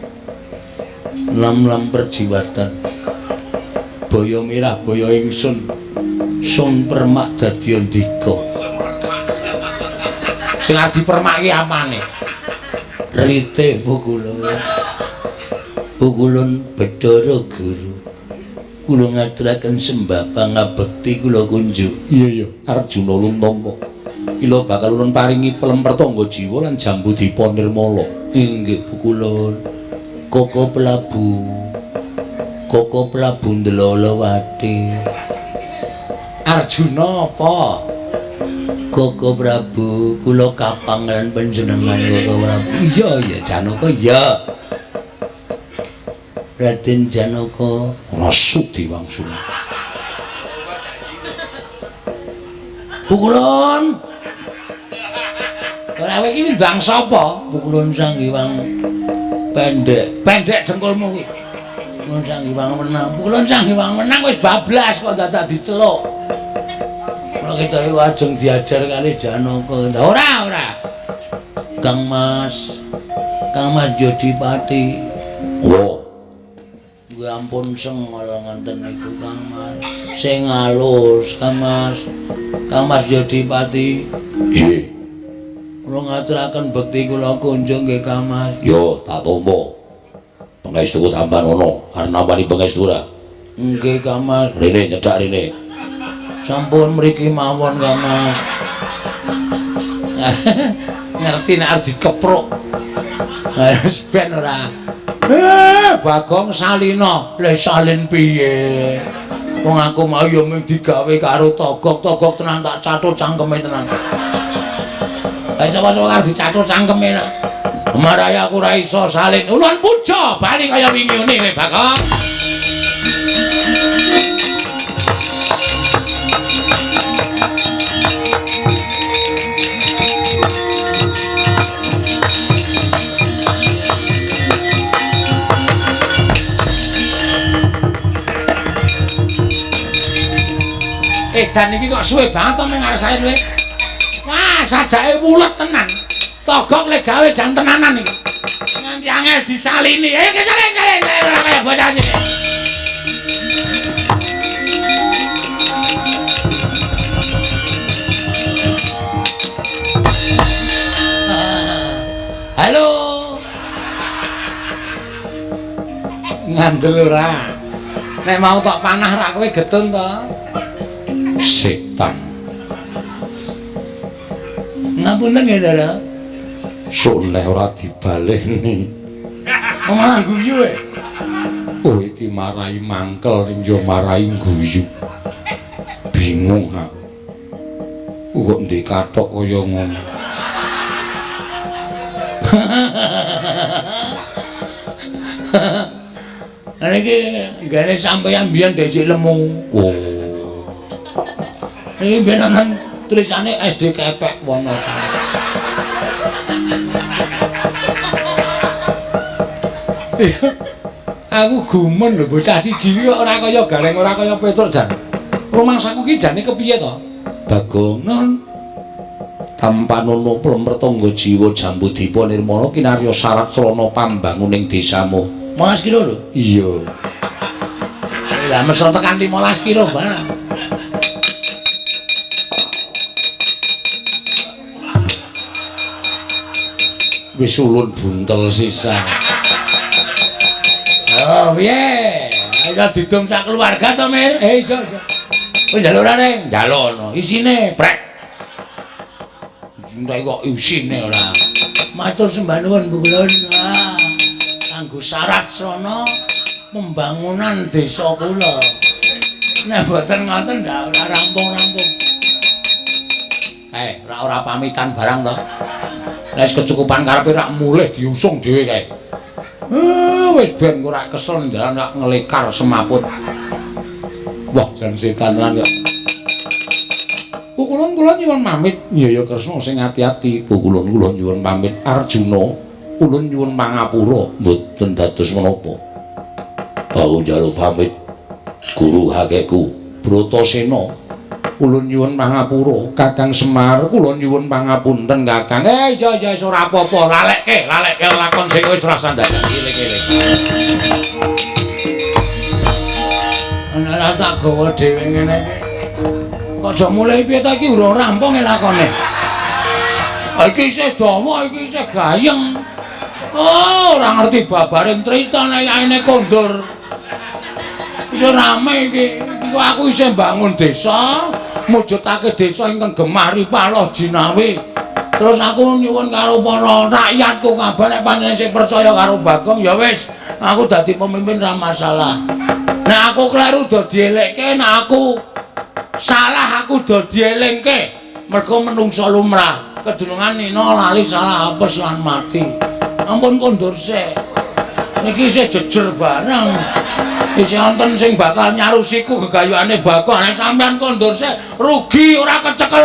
Lam perjiwatan. Boyo mirah boyo ingsun. Sun permak dadi ndika. Sing arep dipermaki apane? Rite Pukulun. Pukulun Bathara Guru. Kula ngaturaken sembah pangabekti kula kunjuk. Iya, Arjuna lumampa. Kula bakal ulun paringi pelem pertangga jiwa lan jambu dipa nirmala. Inggih Pukulun. Koko Prabu Ndelolawati. Arjuna apa? Koko Prabu, kula kapangan panjenengan Koko Prabu. Iya, Janaka ya. Raden Janaka rasuk diwangsul. Pukulun. Ora kowe iki bangsa apa? Pukulun Sanghyang pendek. Pendek dengkulmu iki. Pukulun Sanghyang menang. Pukulun Sanghyang menang wis bablas kok dadak diceluk. Kula kecawe wajeng diajar kali Janaka. Ora. Kang Mas Jodipati. Oh. Nggih ampun sengol nganten niku Kang Mas. Sing alus Kang Mas Jodipati. Nggih. Kula ngaturaken bekti kula kunjung nggih Kang Mas. Yo, tak tampa. Pangestu tampan ngono, arep nampani pangestu ora? Nggih Kang Mas. Rene nyedak rene. Sampun mriki mawon Kang Mas. Ngerti nek arep dikepruk. Wis ben ora. Bagong Salina. Lah salin piye? Wong aku mau ya mung digawe karo togok tenan tak cathut cangkeme tenan. Lah sapa-sapa arep dicatut cangkeme. Maraya aku ora iso salin. Ulun puja bali kaya wingi ngene kowe Bagong. Dan iki kok suwe banget to ning ngarsane kowe. Wah, sajake wulet tenan. Togok lek gawe jan tenanan iki. Nganti angel disalini. Ayo kesalin kaya bocah sini. Halo. Ngandel ora. Nek mau tok panah ra kowe getun to. Setan. Ngapunten ya, Dara. Soleh ora dibaleni. Omah guyu e. Oh iki marai mangkel ning yo marai guyu. Bingung aku. Kok ndek kathok kaya ngono. Ana iki gane sampeyan biyen dhisik lemu. Oh. Iki benanan tulisane SD Kepek Wonosari. Aku gumen lho bocah siji kok ora kaya Galeng ora kaya Petruk jan. Rumangsaku ki jane kepiye to? Bagongan tampanono plempertangga jiwa jambu dipa nirmala kinarya syarat srana pambanguning desamu. Monas kilo lho. Iya. Lah mesra tekan 15 kilo barang. Wis ulun buntel sisa. Oh, piye? Ayo didum sak keluarga to, Mir. Iso. Kowe njaluk ora, Ning? Njaluk isine brek. Cintai kok isine ora. Matur sembah nuwun Bu Kulon. Kanggo syarat srana pembangunan desa kula. Nek boten ngoten ndak ora rampung-rampung. Ora pamitan barang to. Nek kecukupan karepe rak mulih diusung dhewe kae. Wis ben ora kesel ndalan rak ngelekar semaput. Wah, jan setan tenan kok. Bu Kulon kula nyuwun pamit. Ya Kresna sing ati-ati. Bu Kulon kula nyuwun pamit. Arjuna, ulun nyuwun pangapura mboten dados menapa. Aku njaluk pamit. Guru kakekku Bratasena, ulun nyuwun pangapura. Kakang Semar, kula nyuwun pangapunten Kakang. Iya ora apa-apa. Lalekke lakon sing wis ora sandhangan. Eling-eling. Ana ra tak gawa dhewe ngene iki. Kok aja mulai piye ta iki urung rampung lakone. Iki isih dawa, iki isih gayeng. Oh, ora ngerti babaring crita nek yaene kondur. Iso rame iki. Iku aku isih bangun desa, mujudake desa ingkang gemari paloh jinawi. Terus aku nyuwun karo para rakyatku kabeh nek panjenengan sing percaya karo Bagong ya wis, aku dadi pemimpin ra masalah. Nek aku kleru do dielekke, nek aku salah aku do dielingke. Mergo menungsa lumrah, kedunungan nina lali salah apes lan mati. Ampun kondur sik. Niki isih jejer bareng. Isih wonten sing bakal nyarusiku gegayuhane Bagong. Nek sampean kondur sik rugi ora kecekel